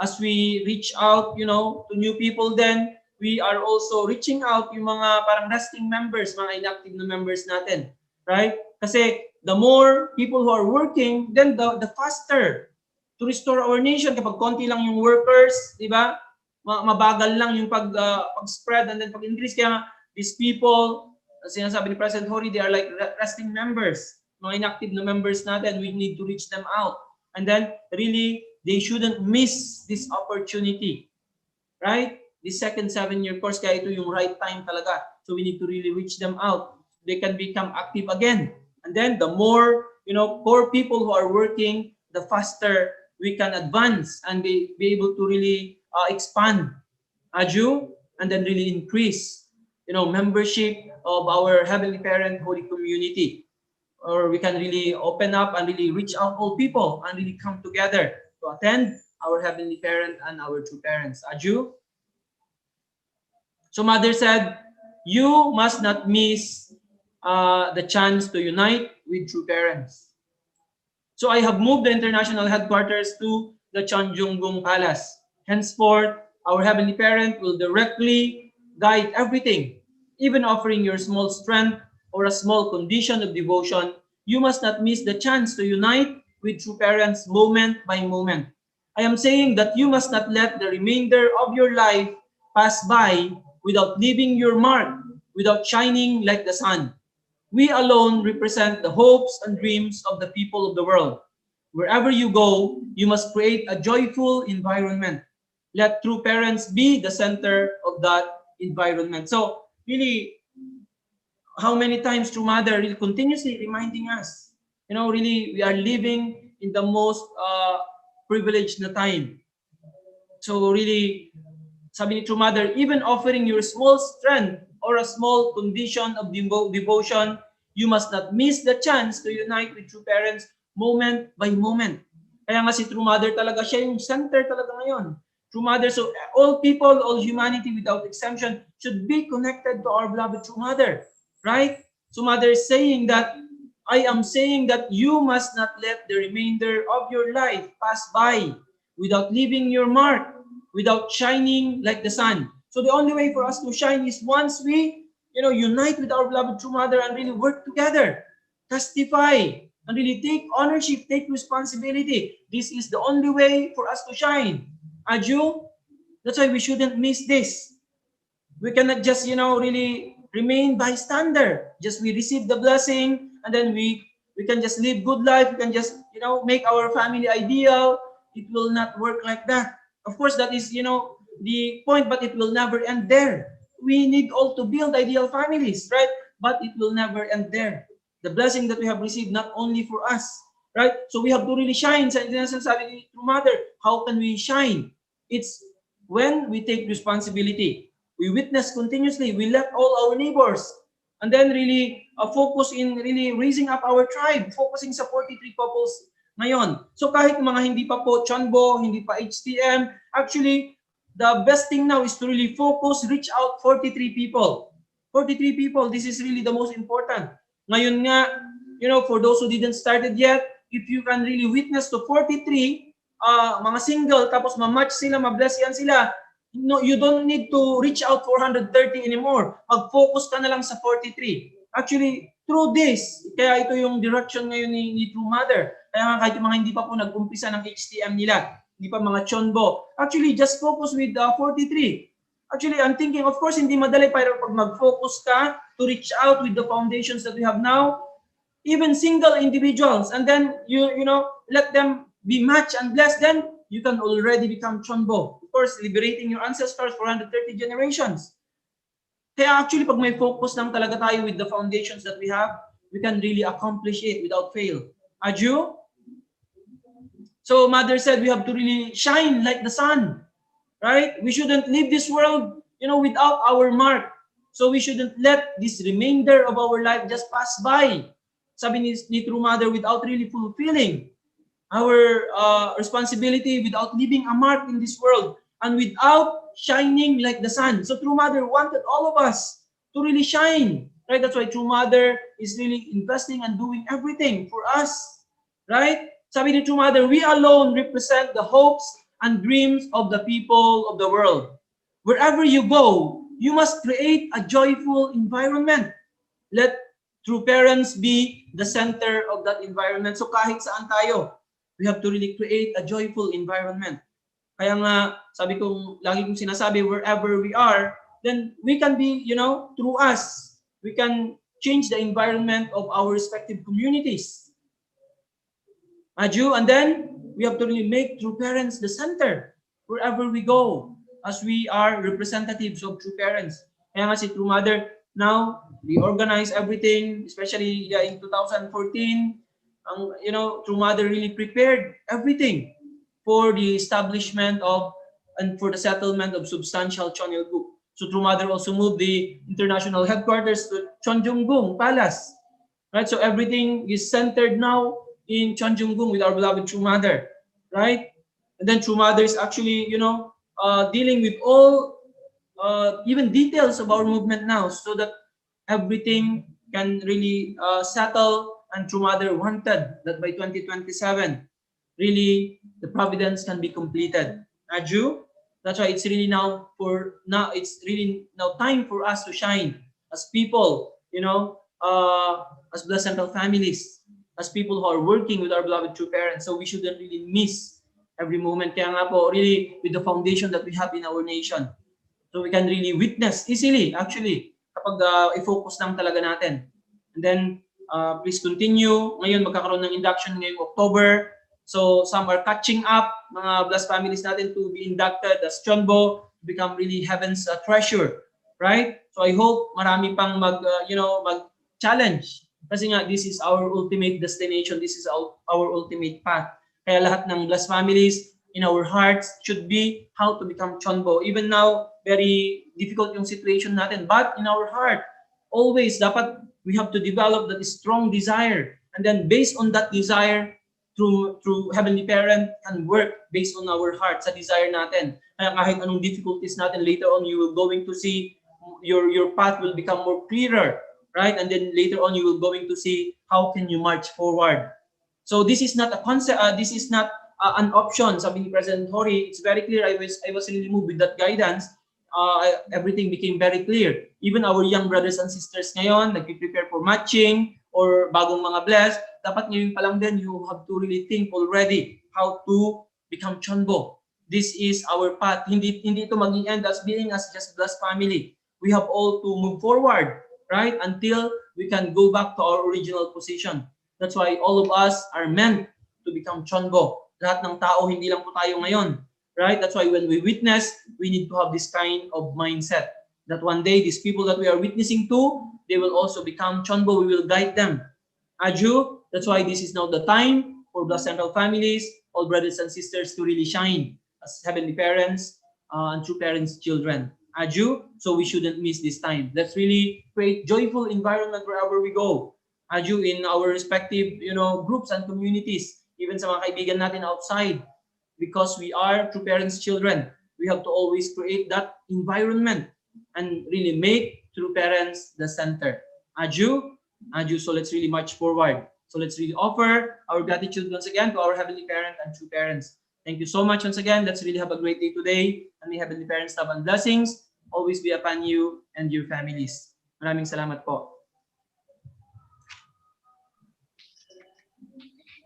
as we reach out, to new people then, we are also reaching out yung mga parang resting members, mga inactive na members natin. Right? Kasi the more people who are working, then the faster to restore our nation. Kapag konti lang yung workers, di ba? Mabagal lang yung pag-spread and then pag-increase. Kaya nga, these people, sinasabi ni President Hori, they are like resting members, mga inactive na members natin. We need to reach them out. And then, really, they shouldn't miss this opportunity. Right? This second 7-year course, kaya ito yung right time talaga. So we need to really reach them out. They can become active again. And then, the more, core people who are working, the faster we can advance and be able to really expand, Aju, and then really increase, membership of our Heavenly Parent Holy Community. Or we can really open up and really reach out all people and really come together to attend our Heavenly Parent and our true parents. Aju? So Mother said, you must not miss the chance to unite with true parents. So I have moved the international headquarters to the Chanjunggung Palace. Henceforth, our Heavenly Parent will directly guide everything. Even offering your small strength or a small condition of devotion, you must not miss the chance to unite with true parents moment by moment. I am saying that you must not let the remainder of your life pass by without leaving your mark, without shining like the sun. We alone represent the hopes and dreams of the people of the world. Wherever you go, you must create a joyful environment. Let true parents be the center of that environment. So, really, how many times True Mother really continuously reminding us, really we are living in the most privileged na time. So really, sabi ni True Mother, even offering your small strength or a small condition of devotion, you must not miss the chance to unite with true parents moment by moment. Kaya nga si True Mother talaga, siya yung center talaga ngayon. True Mother, so all people, all humanity without exemption should be connected to our beloved True Mother, right? So Mother is saying that, I am saying that you must not let the remainder of your life pass by without leaving your mark, without shining like the sun. So the only way for us to shine is once we, unite with our beloved True Mother and really work together, testify, and really take ownership, take responsibility. This is the only way for us to shine. Aju, that's why we shouldn't miss this. We cannot just, really remain bystander. Just we receive the blessing and then we can just live good life. We can just, make our family ideal. It will not work like that. Of course, that is, the point, but it will never end there. We need all to build ideal families, right? But it will never end there. The blessing that we have received, not only for us, right? So we have to really shine. Sabi ni True Mother, how can we shine? It's when we take responsibility. We witness continuously. We let all our neighbors. And then really focus in really raising up our tribe, focusing sa 43 couples ngayon. So kahit mga hindi pa po Chanbo, hindi pa HTM, actually, the best thing now is to really focus, reach out 43 people. 43 people, this is really the most important. Ngayon nga, for those who didn't started yet, if you can really witness to 43, mga single, tapos ma-match sila, ma-bless yan sila, you don't need to reach out 430 anymore. Mag-focus ka na lang sa 43. Actually, through this, kaya ito yung direction ngayon ni True Mother. Kaya nga kahit yung mga hindi pa po nag-umpisa ng HTM nila, Hindi pa mga chonbo. Actually, just focus with 43. Actually, I'm thinking, of course, hindi madali pero pag mag-focus ka to reach out with the foundations that we have now, even single individuals, and then you know, let them be matched and blessed, then you can already become chonbo. Of course, liberating your ancestors for 130 generations. Kaya actually, pag may focus lang talaga tayo with the foundations that we have, we can really accomplish it without fail. Aju? So mother said we have to really shine like the sun, right? We shouldn't leave this world, you know, without our mark. So we shouldn't let this remainder of our life just pass by. Sabi ni True Mother, without really fulfilling our responsibility, without leaving a mark in this world, and without shining like the sun. So True Mother wanted all of us to really shine, right? That's why True Mother is really investing and doing everything for us, right? Sabi ni True Mother, we alone represent the hopes and dreams of the people of the world. Wherever you go, you must create a joyful environment. Let true parents be the center of that environment. So kahit saan tayo, we have to really create a joyful environment. Kaya nga, sabi kong, lagi kong sinasabi, wherever we are, then we can be, you know, through us, we can change the environment of our respective communities. Aju, and then we have to really make true parents the center wherever we go, as we are representatives of true parents. Kaya nga si True Mother, now we organize everything, especially in 2014. You know, True Mother really prepared everything for the establishment of and for the settlement of substantial Cheonilguk. So True Mother also moved the international headquarters to Cheonjunggung Palace, right? So everything is centered now in Cheonjunggung with our beloved True Mother, right? And then True Mother is actually, you know, dealing with all even details of our movement now, so that everything can really settle. And True Mother wanted that by 2027, really the providence can be completed. Aju, that's why it's really it's really now time for us to shine as people, you know, as Blessed Central families, as people who are working with our beloved true parents. So we shouldn't really miss every moment. Kaya nga po, really, with the foundation that we have in our nation, so we can really witness easily, actually, kapag i-focus lang talaga natin. And then, please continue. Ngayon, magkakaroon ng induction ngayong October. So some are catching up, mga blessed families natin, to be inducted as Chonbo, to become really heaven's treasure, right? So I hope marami pang mag-challenge. Kasi nga, this is our ultimate destination. This is our ultimate path. Kaya lahat ng blessed families in our hearts should be how to become Chonbo. Even now, very difficult yung situation natin. But in our heart, always dapat we have to develop that strong desire. And then based on that desire, through Heavenly Parent can work based on our heart, sa desire natin. Kaya kahit anong difficulties natin, later on you will going to see your path will become more clearer, right? And then later on you will going to see how can you march forward. So this is not a concept, this is not an option. Sabi ni President Hori, it's very clear. I was really moved with that guidance. Everything became very clear. Even our young brothers and sisters ngayon, nag-prepare for matching or bagong mga blessed, dapat ngayon pa lang din, you have to really think already how to become Chonbo. This is our path. Hindi ito maging end as being as just blessed family. We have all to move forward, right? Until we can go back to our original position. That's why all of us are meant to become Chonbo. Lahat ng tao, hindi lang po tayo ngayon, right? That's why when we witness, we need to have this kind of mindset that one day these people that we are witnessing to, they will also become Chonbo. We will guide them. Aju, that's why this is now the time for Blessed Central families, all brothers and sisters, to really shine as Heavenly Parents and true parents' children. Aju, so we shouldn't miss this time. Let's really create joyful environment wherever we go. Aju, in our respective, groups and communities, even sa mga kaibigan natin outside, because we are true parents' children. We have to always create that environment and really make true parents the center. Aju, so let's really march forward. So let's really offer our gratitude once again to our Heavenly Parent and true parents. Thank you so much once again. Let's really have a great day today. And may Heavenly Parents love and blessings always be upon you and your families. Maraming salamat po.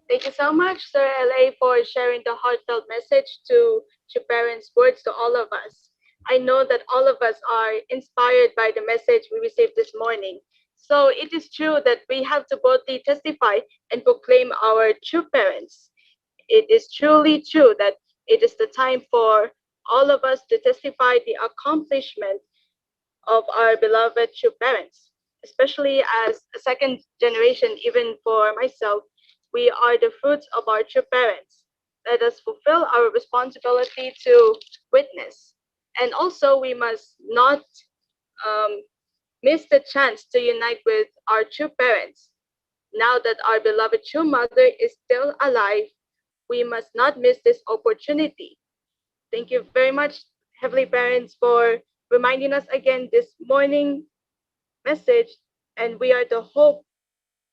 Thank you so much, Sir LA, for sharing the heartfelt message to parents' words to all of us. I know that all of us are inspired by the message we received this morning. So it is true that we have to boldly testify and proclaim our true parents. It is truly true that it is the time for all of us to testify the accomplishment of our beloved true parents, especially as a second generation, even for myself, we are the fruits of our true parents. Let us fulfill our responsibility to witness. And also, we must not um, miss the chance to unite with our true parents. Now that our beloved true mother is still alive, we must not miss this opportunity. Thank you very much, Heavenly Parents, for reminding us again this morning message. And we are the hope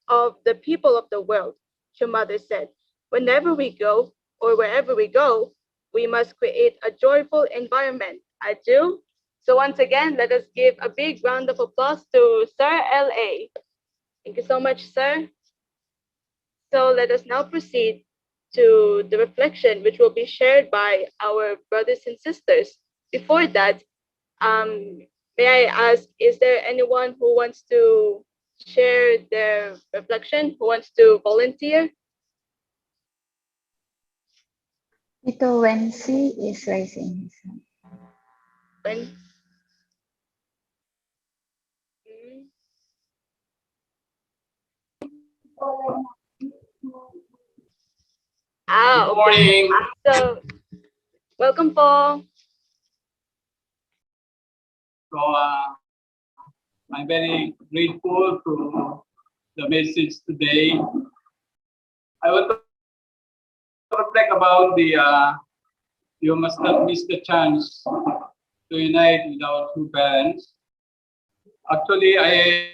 of the people of the world. Your mother said, whenever we go or wherever we go, we must create a joyful environment. I do. So once again, let us give a big round of applause to Sir LA. Thank you so much, sir. So let us now proceed to the reflection, which will be shared by our brothers and sisters. Before that, may I ask, is there anyone who wants to share their reflection, who wants to volunteer? Ito, Wency is raising his hand. When? Good morning. So, welcome po. So, I'm very grateful to the message today. I want to reflect about the you must not miss the chance to unite with our two parents. Actually, I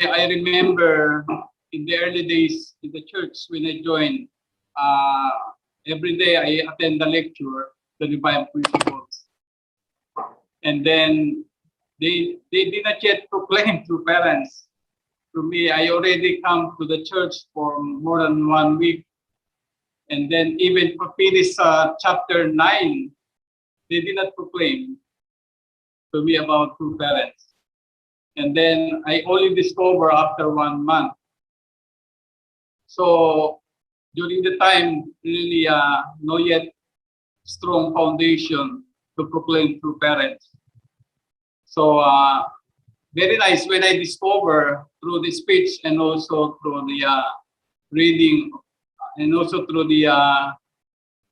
remember in the early days in the church when I joined. Every day I attend the lecture, the divine principles, and then they did not yet proclaim to parents. To me, I already come to the church for more than 1 week, and then even for Philippians chapter 9, they did not proclaim to me about two parents. And then I only discover after 1 month. So during the time, really no yet strong foundation to proclaim through parents. So very nice when I discover through the speech and also through the reading and also through the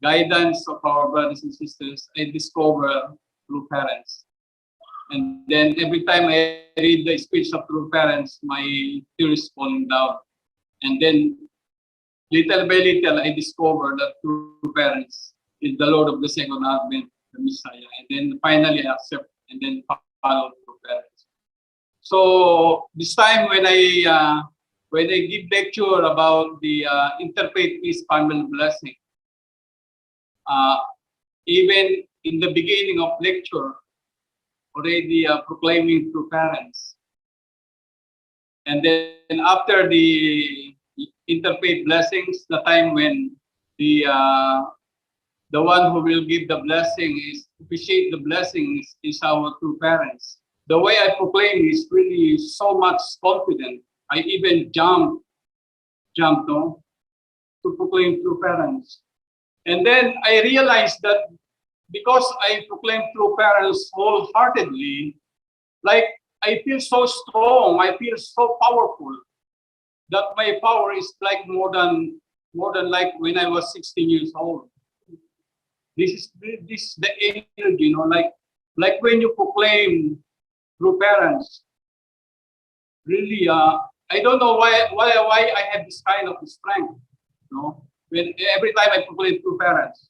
guidance of our brothers and sisters, I discover through parents. And then every time I read the speech of true parents, my tears falling down. And then little by little, I discover that true parents is the Lord of the second advent, the Messiah. And then finally I accept and then follow true parents. So this time when I give lecture about the interfaith peace family blessing, even in the beginning of lecture, already proclaiming to parents. And then after the interfaith blessings, the time when the one who will give the blessing is appreciate the blessings is our two parents. The way I proclaim is really so much confident. I even jumped no, to proclaim true parents. And then I realized that because I proclaim true parents wholeheartedly, like I feel so strong, I feel so powerful that my power is like more than like when I was 16 years old. This is the energy, you know, like when you proclaim through parents. Really, I don't know why I have this kind of strength. You know, when every time I proclaim through parents,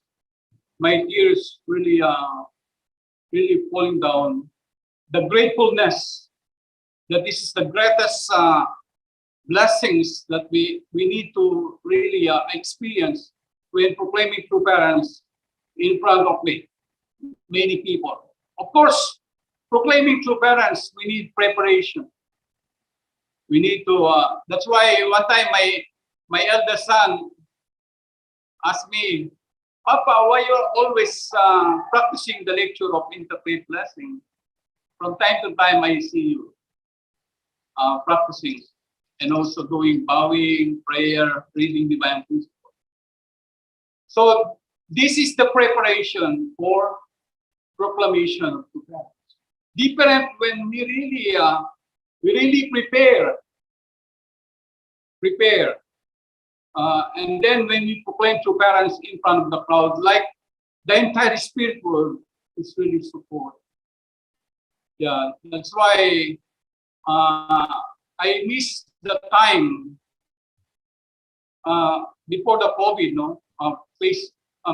my tears really really falling down. The gratefulness that this is the greatest blessings that we need to really experience when proclaiming true parents in front of many people. Of course, proclaiming true parents, we need preparation. We need to, that's why one time my eldest son asked me, Papa, why you're always practicing the lecture of interfaith blessing? From time to time, I see you practicing and also doing bowing, prayer, reading divine principle. So this is the preparation for proclamation of the parents. Different when we really prepare. And then when we proclaim to parents in front of the crowd, like the entire spirit world is really support. Yeah, that's why I miss the time before the COVID,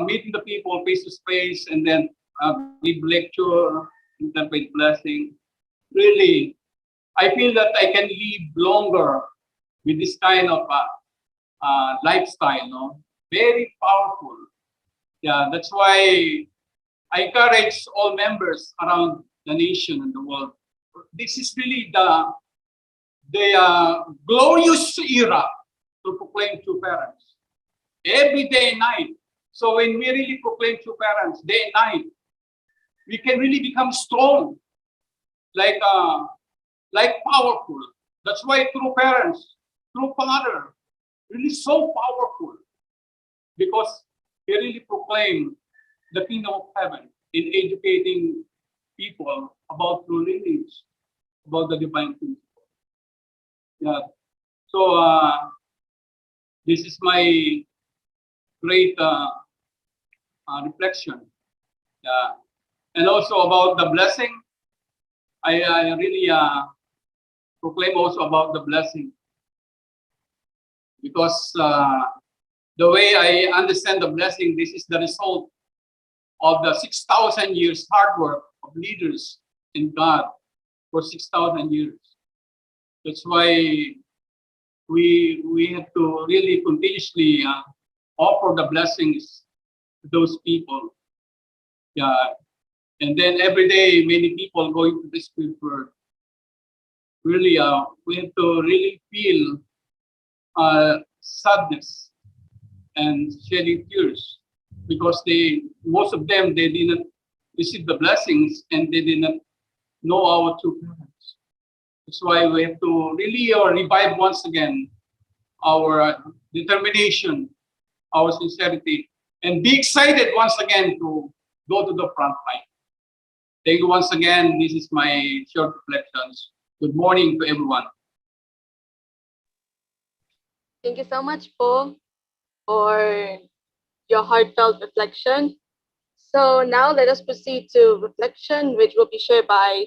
meeting the people face to face, and then give lecture, interpret blessing. Really, I feel that I can live longer with this kind of lifestyle, no? Very powerful. Yeah, that's why I encourage all members around the nation and the world. This is really the glorious era to proclaim to parents. Every day and night. So when we really proclaim to parents day and night, we can really become strong, like powerful. That's why true parents, true father, really so powerful, because they really proclaim the kingdom of heaven in educating people about true lineage, about the divine principle. Yeah. So this is my great reflection. Yeah. And also about the blessing, I really proclaim also about the blessing, because the way I understand the blessing, this is the result of the 6,000 years hard work of leaders in God for 6,000 years. That's why we have to really continuously offer the blessings to those people. Yeah. And then every day, many people going to the spirit world. Really, we have to really feel sadness and shedding tears, because most of them, they didn't receive the blessings and they didn't know our true parents. That's why we have to really revive once again our determination, our sincerity, and be excited once again to go to the front line. Thank you once again. This is my short reflections. Good morning to everyone. Thank you so much, Po, for your heartfelt reflection. So now let us proceed to reflection, which will be shared by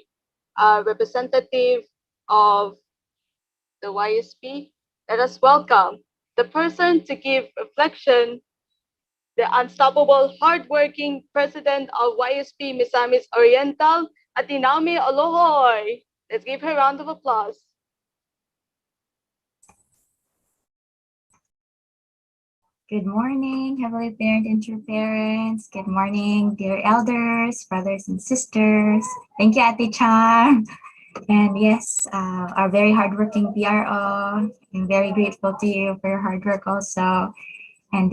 a representative of the YSP. Let us welcome the person to give reflection, the unstoppable, hardworking president of YSP Misamis Oriental, Atinami Olohoy. Let's give her a round of applause. Good morning, Heavenly Parent and true parents. Good morning, dear elders, brothers and sisters. Thank you, Ate Char. And yes, our very hardworking PRO. I'm very grateful to you for your hard work also. And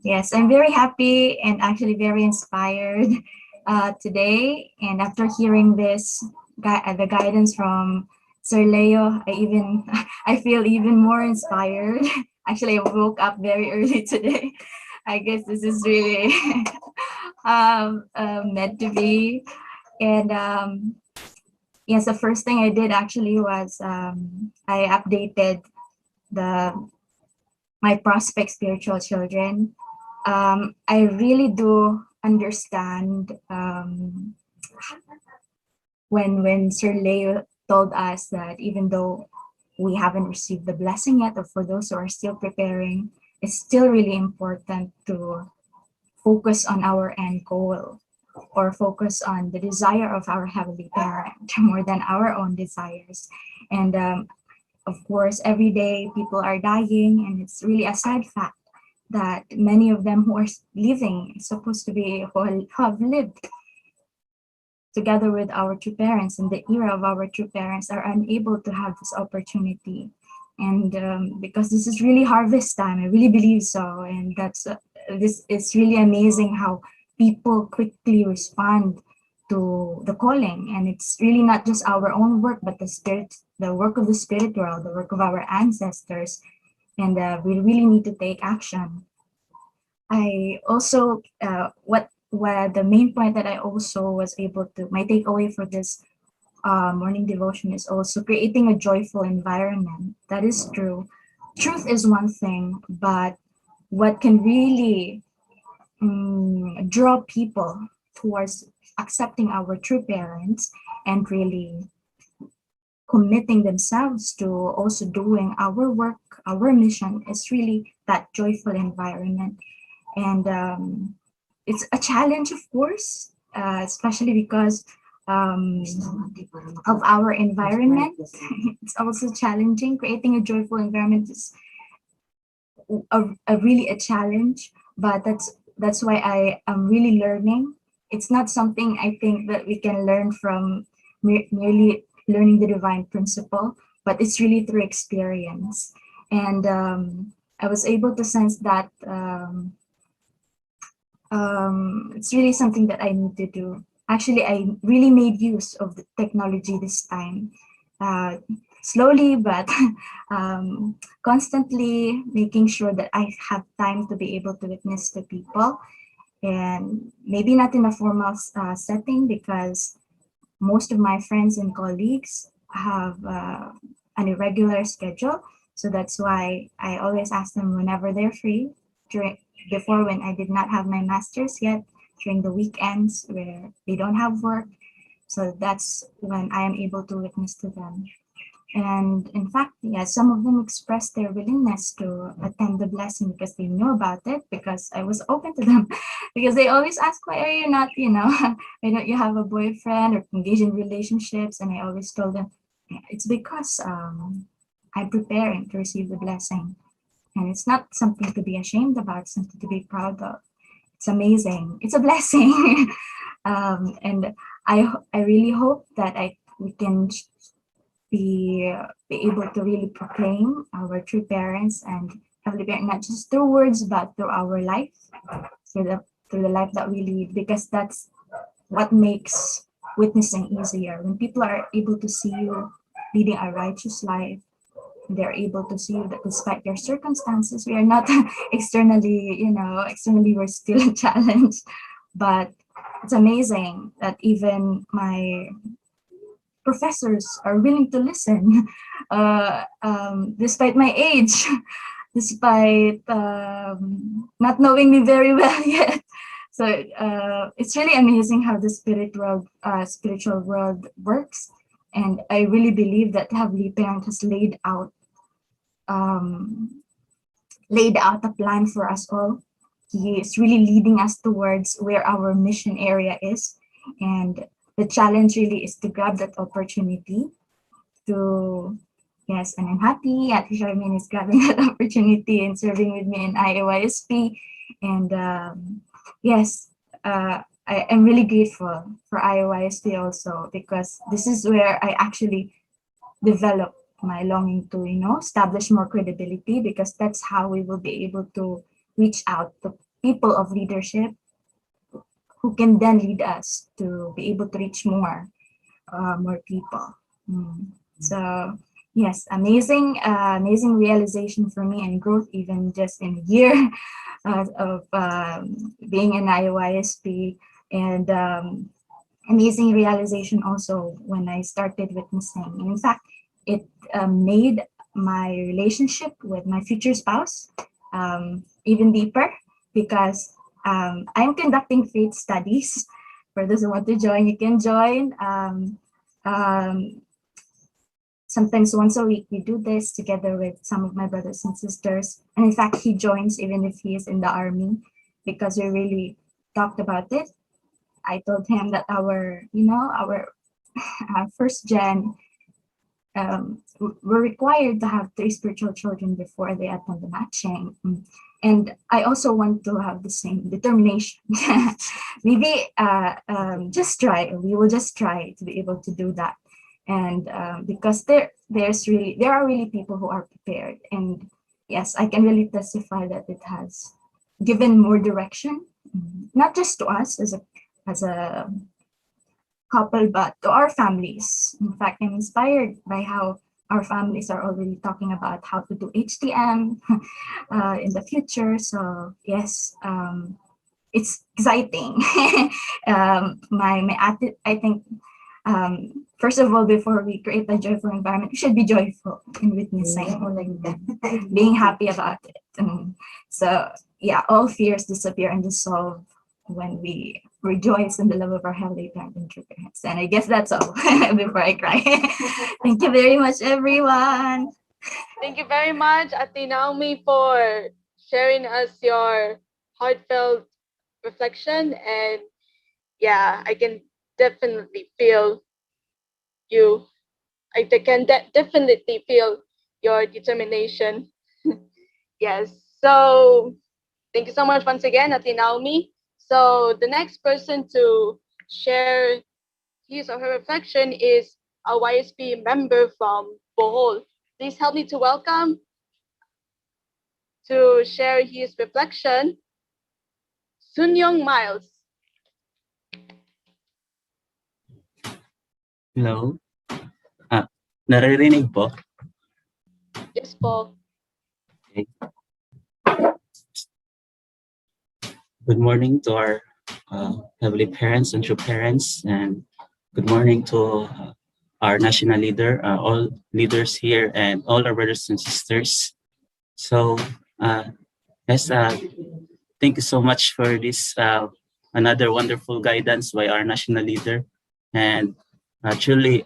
yes, I'm very happy and actually very inspired today. And after hearing this, the guidance from Sir Leo, I feel even more inspired. Actually, I woke up very early today. I guess this is really meant to be. And yes, the first thing I did actually was I updated my prospect spiritual children. I really do understand when Sir Leo told us that even though we haven't received the blessing yet, or for those who are still preparing, it's still really important to focus on our end goal, or focus on the desire of our Heavenly Parent more than our own desires. And of course, every day people are dying, and it's really a sad fact that many of them who are living, supposed to be, who have lived together with our true parents in the era of our true parents, are unable to have this opportunity. And because this is really harvest time, I really believe so. And that's this is really amazing how people quickly respond to the calling. And it's really not just our own work, but the work of the spirit world, the work of our ancestors. And we really need to take action. I also, what the main point that I also was able to, my takeaway for this morning devotion is also creating a joyful environment. That is true. Truth is one thing, but what can really draw people towards accepting our true parents and really committing themselves to also doing our work, our mission is really that joyful environment. And it's a challenge, of course, especially because of our environment. It's also challenging. Creating a joyful environment is a really a challenge, but that's why I am really learning. It's not something I think that we can learn from merely learning the divine principle, but it's really through experience. And I was able to sense that it's really something that I need to do. Actually, I really made use of the technology this time. Slowly, but constantly making sure that I have time to be able to witness to people. And maybe not in a formal setting, because most of my friends and colleagues have an irregular schedule. So that's why I always ask them whenever they're free, before when I did not have my master's yet, during the weekends where they don't have work. So that's when I am able to witness to them. And in fact, yeah, some of them expressed their willingness to attend the blessing because they knew about it, because I was open to them. Because they always ask, why are you not, why don't you have a boyfriend or engage in relationships? And I always told them, it's because I'm preparing to receive the blessing. And it's not something to be ashamed about, it's something to be proud of. It's amazing. It's a blessing. And I really hope that we can be able to really proclaim our true parents and Heavenly Parent, not just through words, but through our life, through the life that we lead, because that's what makes witnessing easier. When people are able to see you leading a righteous life, they're able to see that despite their circumstances, we are not externally, externally we're still a challenge. But it's amazing that even my professors are willing to listen, despite my age, despite not knowing me very well yet. So it's really amazing how the spiritual world works. And I really believe that Heavenly Parent has laid out a plan for us all. He is really leading us towards where our mission area is. And the challenge really is to grab that opportunity to, yes, and I'm happy Ate Charmaine is grabbing that opportunity and serving with me in IOYSP. And yes, I am really grateful for IOYSP also, because this is where I actually develop my longing to, establish more credibility, because that's how we will be able to reach out to people of leadership who can then lead us to be able to reach more people. So yes, amazing realization for me, and growth even just in a year of being in IOYSP, and amazing realization also when I started witnessing. In fact, it made my relationship with my future spouse even deeper, because I'm conducting faith studies. For those who want to join, you can join. Sometimes once a week, we do this together with some of my brothers and sisters. And in fact, he joins even if he is in the army, because we really talked about it. I told him that our first gen, were required to have 3 spiritual children before they attend the matching. And I also want to have the same determination. Maybe just try, we will just try to be able to do that. And because there are really people who are prepared, and yes, I can really testify that it has given more direction, not just to us as a couple, but to our families. In fact, I'm inspired by how our families are already talking about how to do HTM in the future. So yes, it's exciting. My attitude, I think, first of all, before we create a joyful environment, we should be joyful in witnessing, or like that, being happy about it. So yeah, all fears disappear and dissolve when we rejoice in the love of our Heavenly Parent and true parents. And I guess that's all before I cry. Thank you very much, everyone. Thank you very much, Ate Naomi, for sharing us your heartfelt reflection. And yeah, I can definitely feel you. I can definitely feel your determination. Yes. So thank you so much once again, Ate Naomi. So the next person to share his or her reflection is a YSP member from Bohol. Please help me to welcome to share his reflection, Sunyong Miles. Hello? Naririnig po? Yes po. Okay. Good morning to our heavenly parents and true parents, and good morning to our national leader, all leaders here, and all our brothers and sisters. So, yes, thank you so much for this another wonderful guidance by our national leader, and truly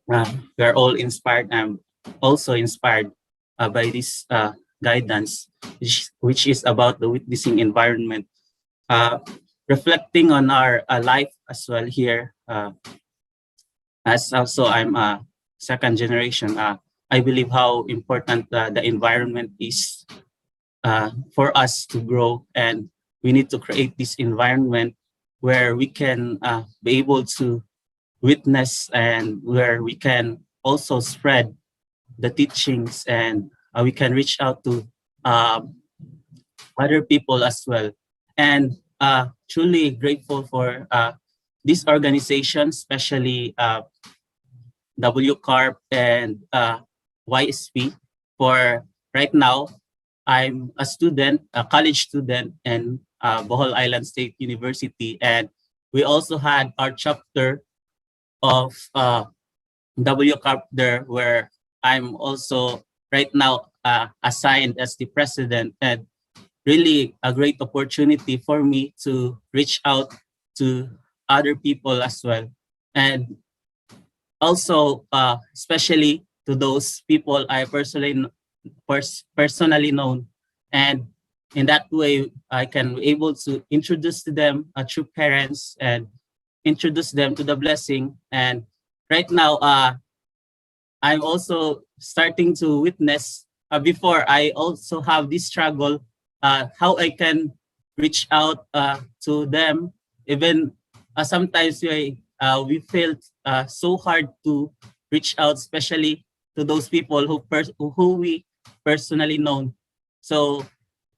we are all inspired. I'm also inspired by this guidance, which is about the witnessing environment. Reflecting on our life as well here, as also I'm a second generation, I believe how important the environment is for us to grow, and we need to create this environment where we can be able to witness, and where we can also spread the teachings, and we can reach out to other people as well. And truly grateful for this organization, especially WCARP and YSP. For right now, I'm a student, a college student in Bohol Island State University, and we also had our chapter of WCARP there, where I'm also right now assigned as the president, and really a great opportunity for me to reach out to other people as well. And also, especially to those people I personally known. And in that way, I can be able to introduce to them true parents, and introduce them to the blessing. And right now, I'm also starting to witness. Before, I also have this struggle, how I can reach out to them. Even sometimes we feel so hard to reach out, especially to those people who we personally know. So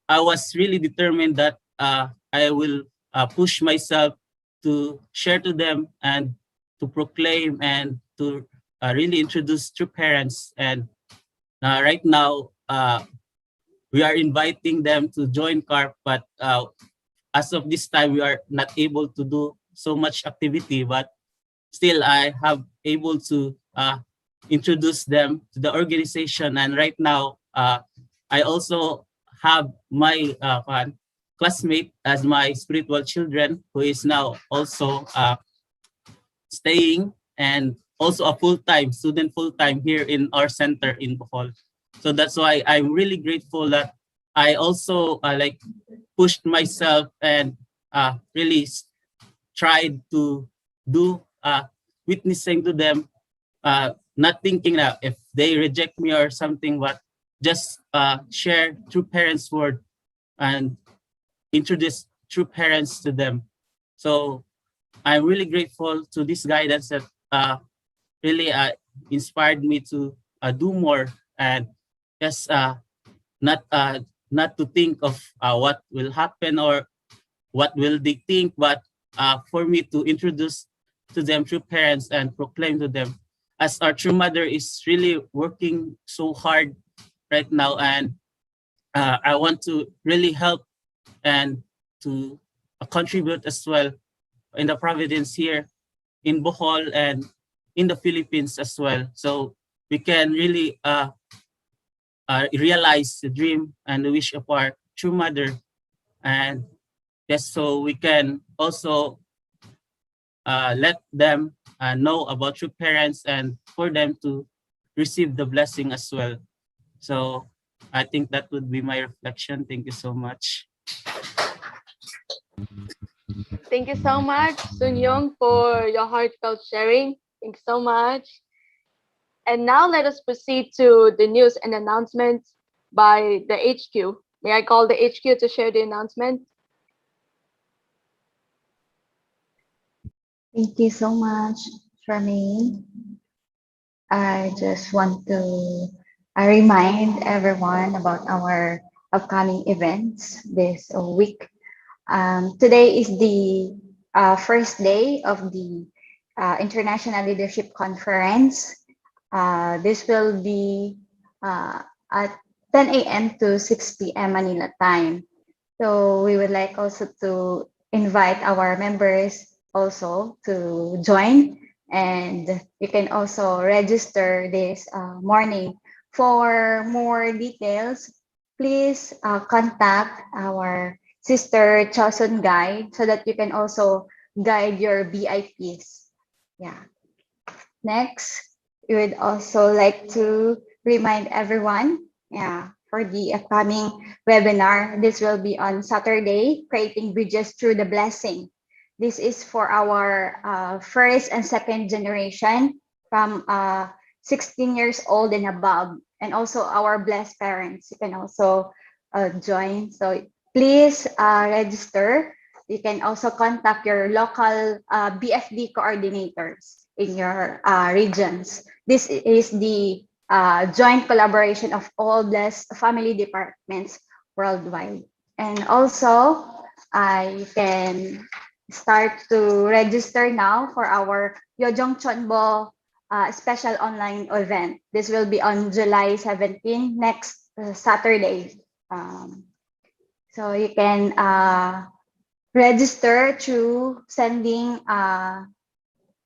I was really determined that I will push myself to share to them, and to proclaim, and to really introduce true parents. And right now, we are inviting them to join CARP, but as of this time, we are not able to do so much activity, but still I have able to introduce them to the organization. And right now, I also have my classmate as my spiritual children, who is now also staying, and also a full-time student, full-time here in our center in Bohol. So that's why I'm really grateful that I also pushed myself, and really tried to do witnessing to them, not thinking that if they reject me or something, but just share true parents' word, and introduce true parents to them. So I'm really grateful to this guidance that really inspired me to do more and just not not to think of what will happen or what will they think, but for me to introduce to them true parents and proclaim to them, as our true mother is really working so hard right now, and I want to really help and to contribute as well in the province here in Bohol and in the Philippines as well. So we can really realize the dream and the wish of our true mother, and just so we can also let them know about true parents and for them to receive the blessing as well. So I think that would be my reflection. Thank you so much. Thank you so much, Sun Young, for your heartfelt sharing. Thanks so much. And now let us proceed to the news and announcements by the HQ. May I call the HQ to share the announcement? Thank you so much, Charmaine. I just want to remind everyone about our upcoming events this week. Today is the first day of the International Leadership Conference. This will be at 10 a.m. to 6 p.m. Manila time. So we would like also to invite our members also to join, and you can also register this morning. For more details, please contact our Sister Chosun Guide so that you can also guide your VIPs. Yeah. Next, we would also like to remind everyone for the upcoming webinar. This will be on Saturday, Creating Bridges Through the Blessing. This is for our first and second generation from 16 years old and above, and also our blessed parents. You can also join. So please register. You can also contact your local BFD coordinators in your regions. This is the joint collaboration of all blessed family departments worldwide. And also, you can start to register now for our Yojong Chonbo special online event. This will be on July 17, next Saturday. So you can register through sending a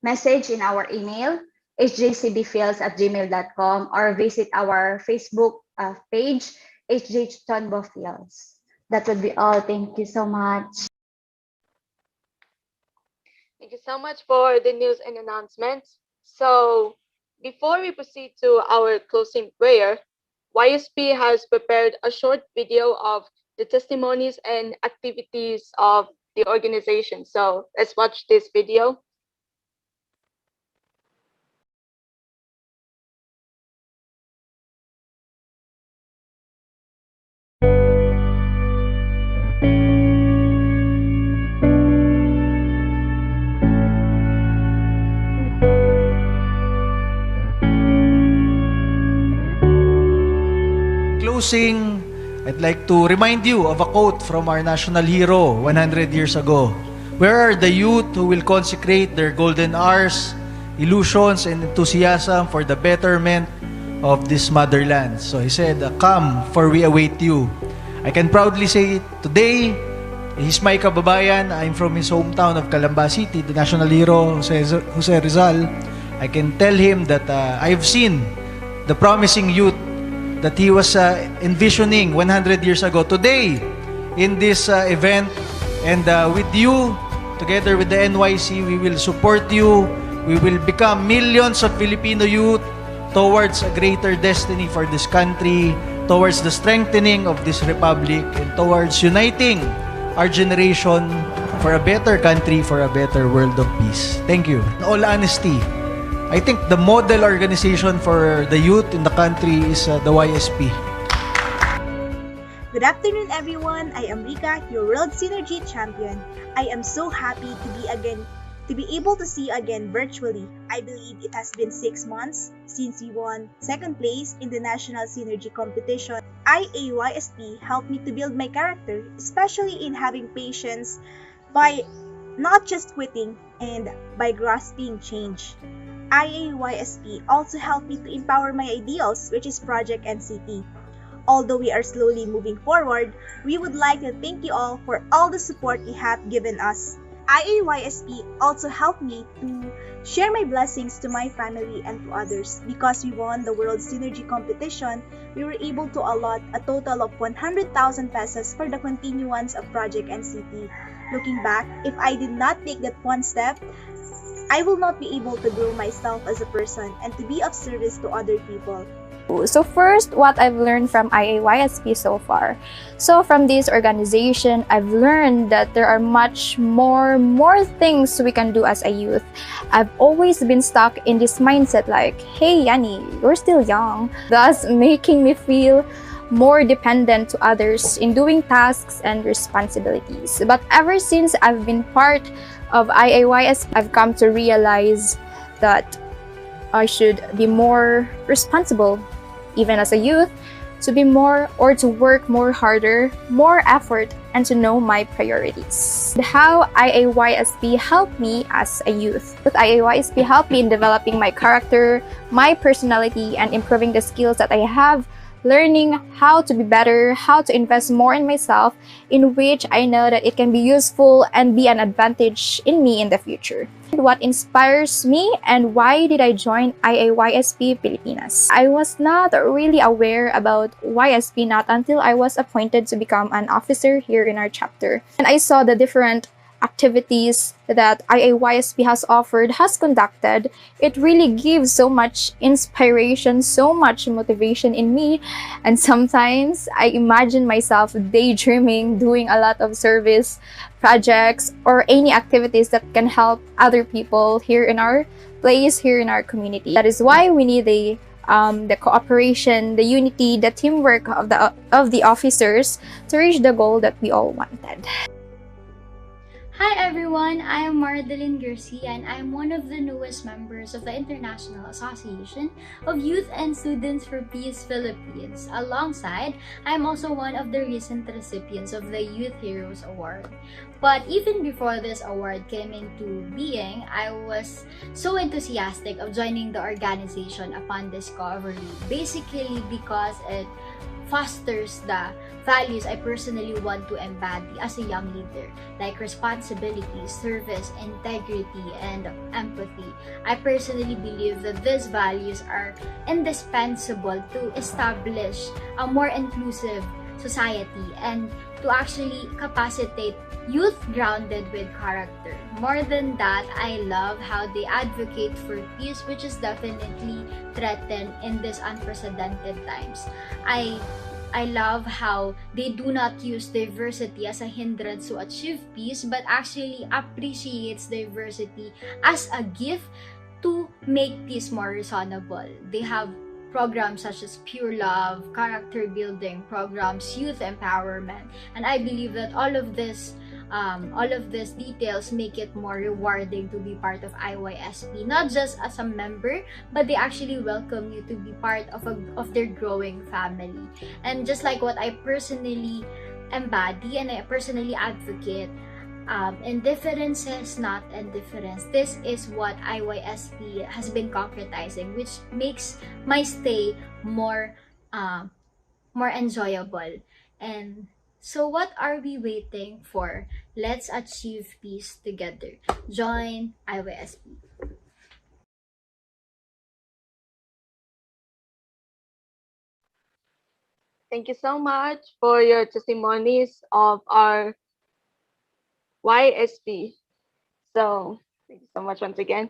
message in our email, hjcbfields@gmail.com, or visit our Facebook page, hjchonbofields. That would be all. Thank you so much. Thank you so much for the news and announcements. So before we proceed to our closing prayer, YSP has prepared a short video of the testimonies and activities of the organization. So let's watch this video. Closing, I'd like to remind you of a quote from our national hero 100 years ago. Where are the youth who will consecrate their golden hours, illusions, and enthusiasm for the betterment of this motherland? So he said, come, for we await you. I can proudly say today, he's my kababayan. I'm from his hometown of Calamba City, the national hero, Jose Rizal. I can tell him that I've seen the promising youth that he was envisioning 100 years ago. Today, in this event, and with you, together with the NYC, we will support you. We will become millions of Filipino youth towards a greater destiny for this country, towards the strengthening of this republic, and towards uniting our generation for a better country, for a better world of peace. Thank you. In all honesty, I think the model organization for the youth in the country is the YSP. Good afternoon, everyone. I am Rika, your World Synergy Champion. I am so happy to be again To be able to see you again virtually, I believe it has been 6 months since we won second place in the National Synergy Competition. IAYSP helped me to build my character, especially in having patience by not just quitting and by grasping change. IAYSP also helped me to empower my ideals, which is Project NCT. Although we are slowly moving forward, we would like to thank you all for all the support you have given us. IAYSP also helped me to share my blessings to my family and to others. Because we won the World Synergy Competition, we were able to allot a total of 100,000 pesos for the continuance of Project NCT. Looking back, if I did not take that one step, I will not be able to grow myself as a person and to be of service to other people. So first, what I've learned from IAYSP so far. So from this organization, I've learned that there are much more things we can do as a youth. I've always been stuck in this mindset like, hey Yanni, you're still young, thus making me feel more dependent to others in doing tasks and responsibilities. But ever since I've been part of IAYSP, I've come to realize that I should be more responsible, even as a youth, to be more or to work more harder, more effort, and to know my priorities. How IAYSP helped me as a youth. IAYSP helped me in developing my character, my personality, and improving the skills that I have, learning how to be better, how to invest more in myself, in which I know that it can be useful and be an advantage in me in the future. What inspires me and why did I join IAYSP Pilipinas? I was not really aware about YSP not until I was appointed to become an officer here in our chapter. And I saw the different activities that IAYSP has offered, has conducted. It really gives so much inspiration, so much motivation in me. And sometimes I imagine myself daydreaming, doing a lot of service projects or any activities that can help other people here in our place, here in our community. That is why we need the cooperation, the unity, the teamwork of the officers to reach the goal that we all wanted. Hi everyone, I am Mardeline Garcia and I am one of the newest members of the International Association of Youth and Students for Peace Philippines. Alongside, I am also one of the recent recipients of the Youth Heroes Award. But even before this award came into being, I was so enthusiastic of joining the organization upon discovery, basically because it fosters the values I personally want to embody as a young leader, like responsibility, service, integrity, and empathy. I personally believe that these values are indispensable to establish a more inclusive society and to actually capacitate youth grounded with character. More than that, I love how they advocate for peace, which is definitely threatened in these unprecedented times. I love how they do not use diversity as a hindrance to achieve peace, but actually appreciates diversity as a gift to make peace more reasonable. They have programs such as Pure Love, character building programs, youth empowerment, and I believe that all of these details make it more rewarding to be part of IYSP, not just as a member, but they actually welcome you to be part of their growing family. And just like what I personally embody and I personally advocate, indifference not indifference. This is what IYSP has been concretizing, which makes my stay more enjoyable. And so what are we waiting for? Let's achieve peace together. Join IYSP. Thank you so much for your testimonies of our YSP. So thank you so much once again.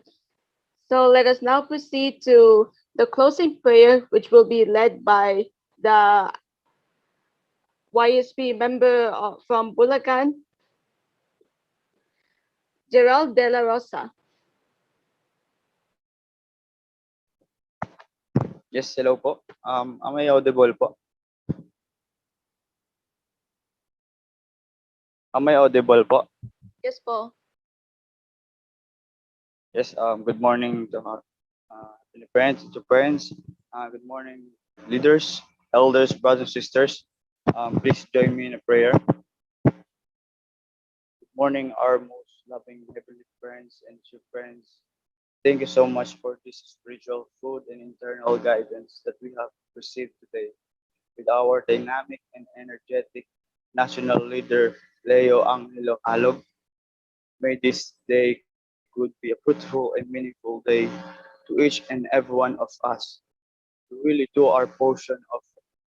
So let us now proceed to the closing prayer, which will be led by the YSP member from Bulacan, Gerald De La Rosa. Yes, hello po. Am I audible po? Am I audible po? Yes po. Yes, good morning to the parents, to parents. Good morning, leaders, elders, brothers, sisters. Please join me in a prayer. Good morning, our most loving heavenly parents and true parents. Thank you so much for this spiritual food and internal guidance that we have received today with our dynamic and energetic national leader, Leo Angelo Calog. May this day could be a fruitful and meaningful day to each and every one of us to really do our portion of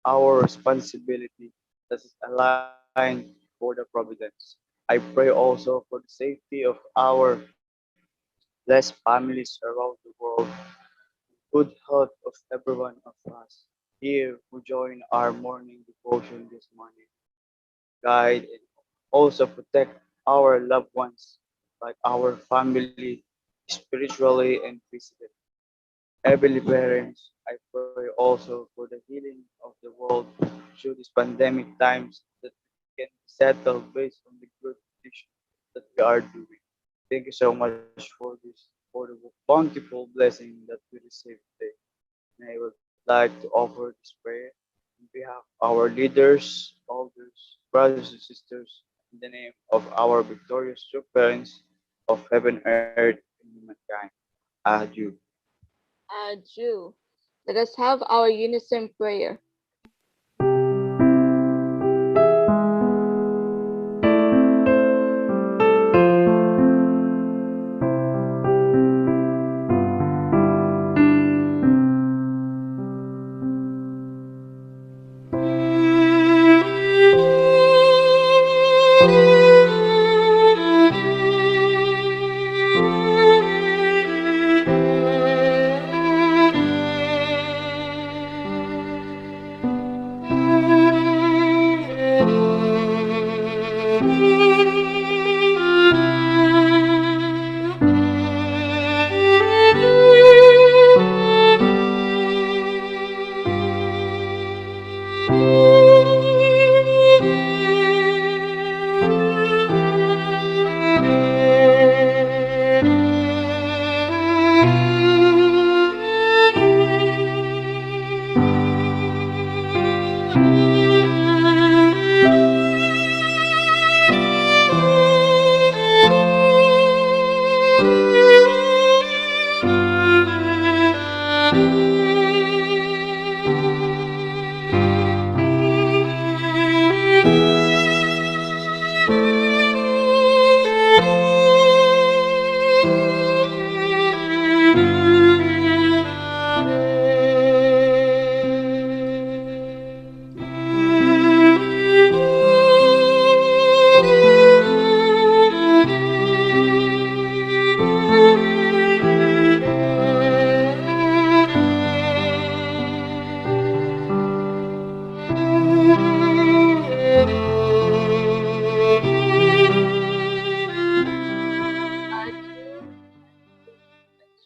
our responsibility that is aligned for the providence. I pray also for the safety of our blessed families around the world, good health of every one of us here who join our morning devotion this morning. Guide and also protect our loved ones, like our family, spiritually and physically. Heavenly parents, I pray also for the healing of the world through these pandemic times that we can settle based on the good condition that we are doing. Thank you so much for this, for the bountiful blessing that we received today. And I would like to offer this prayer on behalf of our leaders, elders, brothers and sisters, in the name of our victorious true parents of heaven, earth, and humankind. Adieu. Jew. Let us have our unison prayer.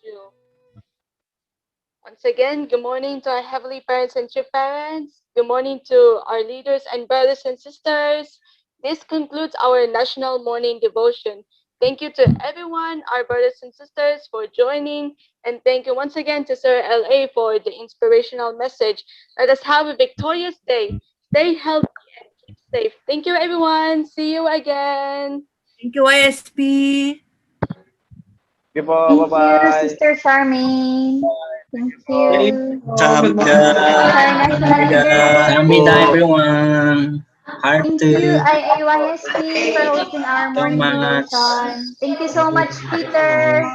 Jew. Once again, good morning to our heavenly parents and true parents. Good morning to our leaders and brothers and sisters. This concludes our national morning devotion. Thank you to everyone, our brothers and sisters, for joining. And thank you once again to Sir LA for the inspirational message. Let us have a victorious day. Stay healthy and keep safe. Thank you, everyone. See you again. Thank you, YSP. Sige po, Thank you, bye-bye. Sister Charmaine. Thank you. Good Thank our national leadership. Kamida everyone. Heart Thank you, IAYSP, for hosting our so morning much. devotion. Thank you so much, Peter.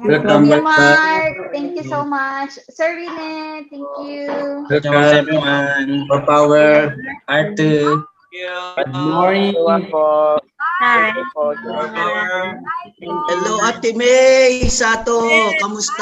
Welcome, Kuya welcome. Mark, tthank you so much. Sir Rene, thank you. Welcome everyone. More power. Heart to. Good morning, everyone po. Thank you po. Hello, Ate May Sato. Kamusta?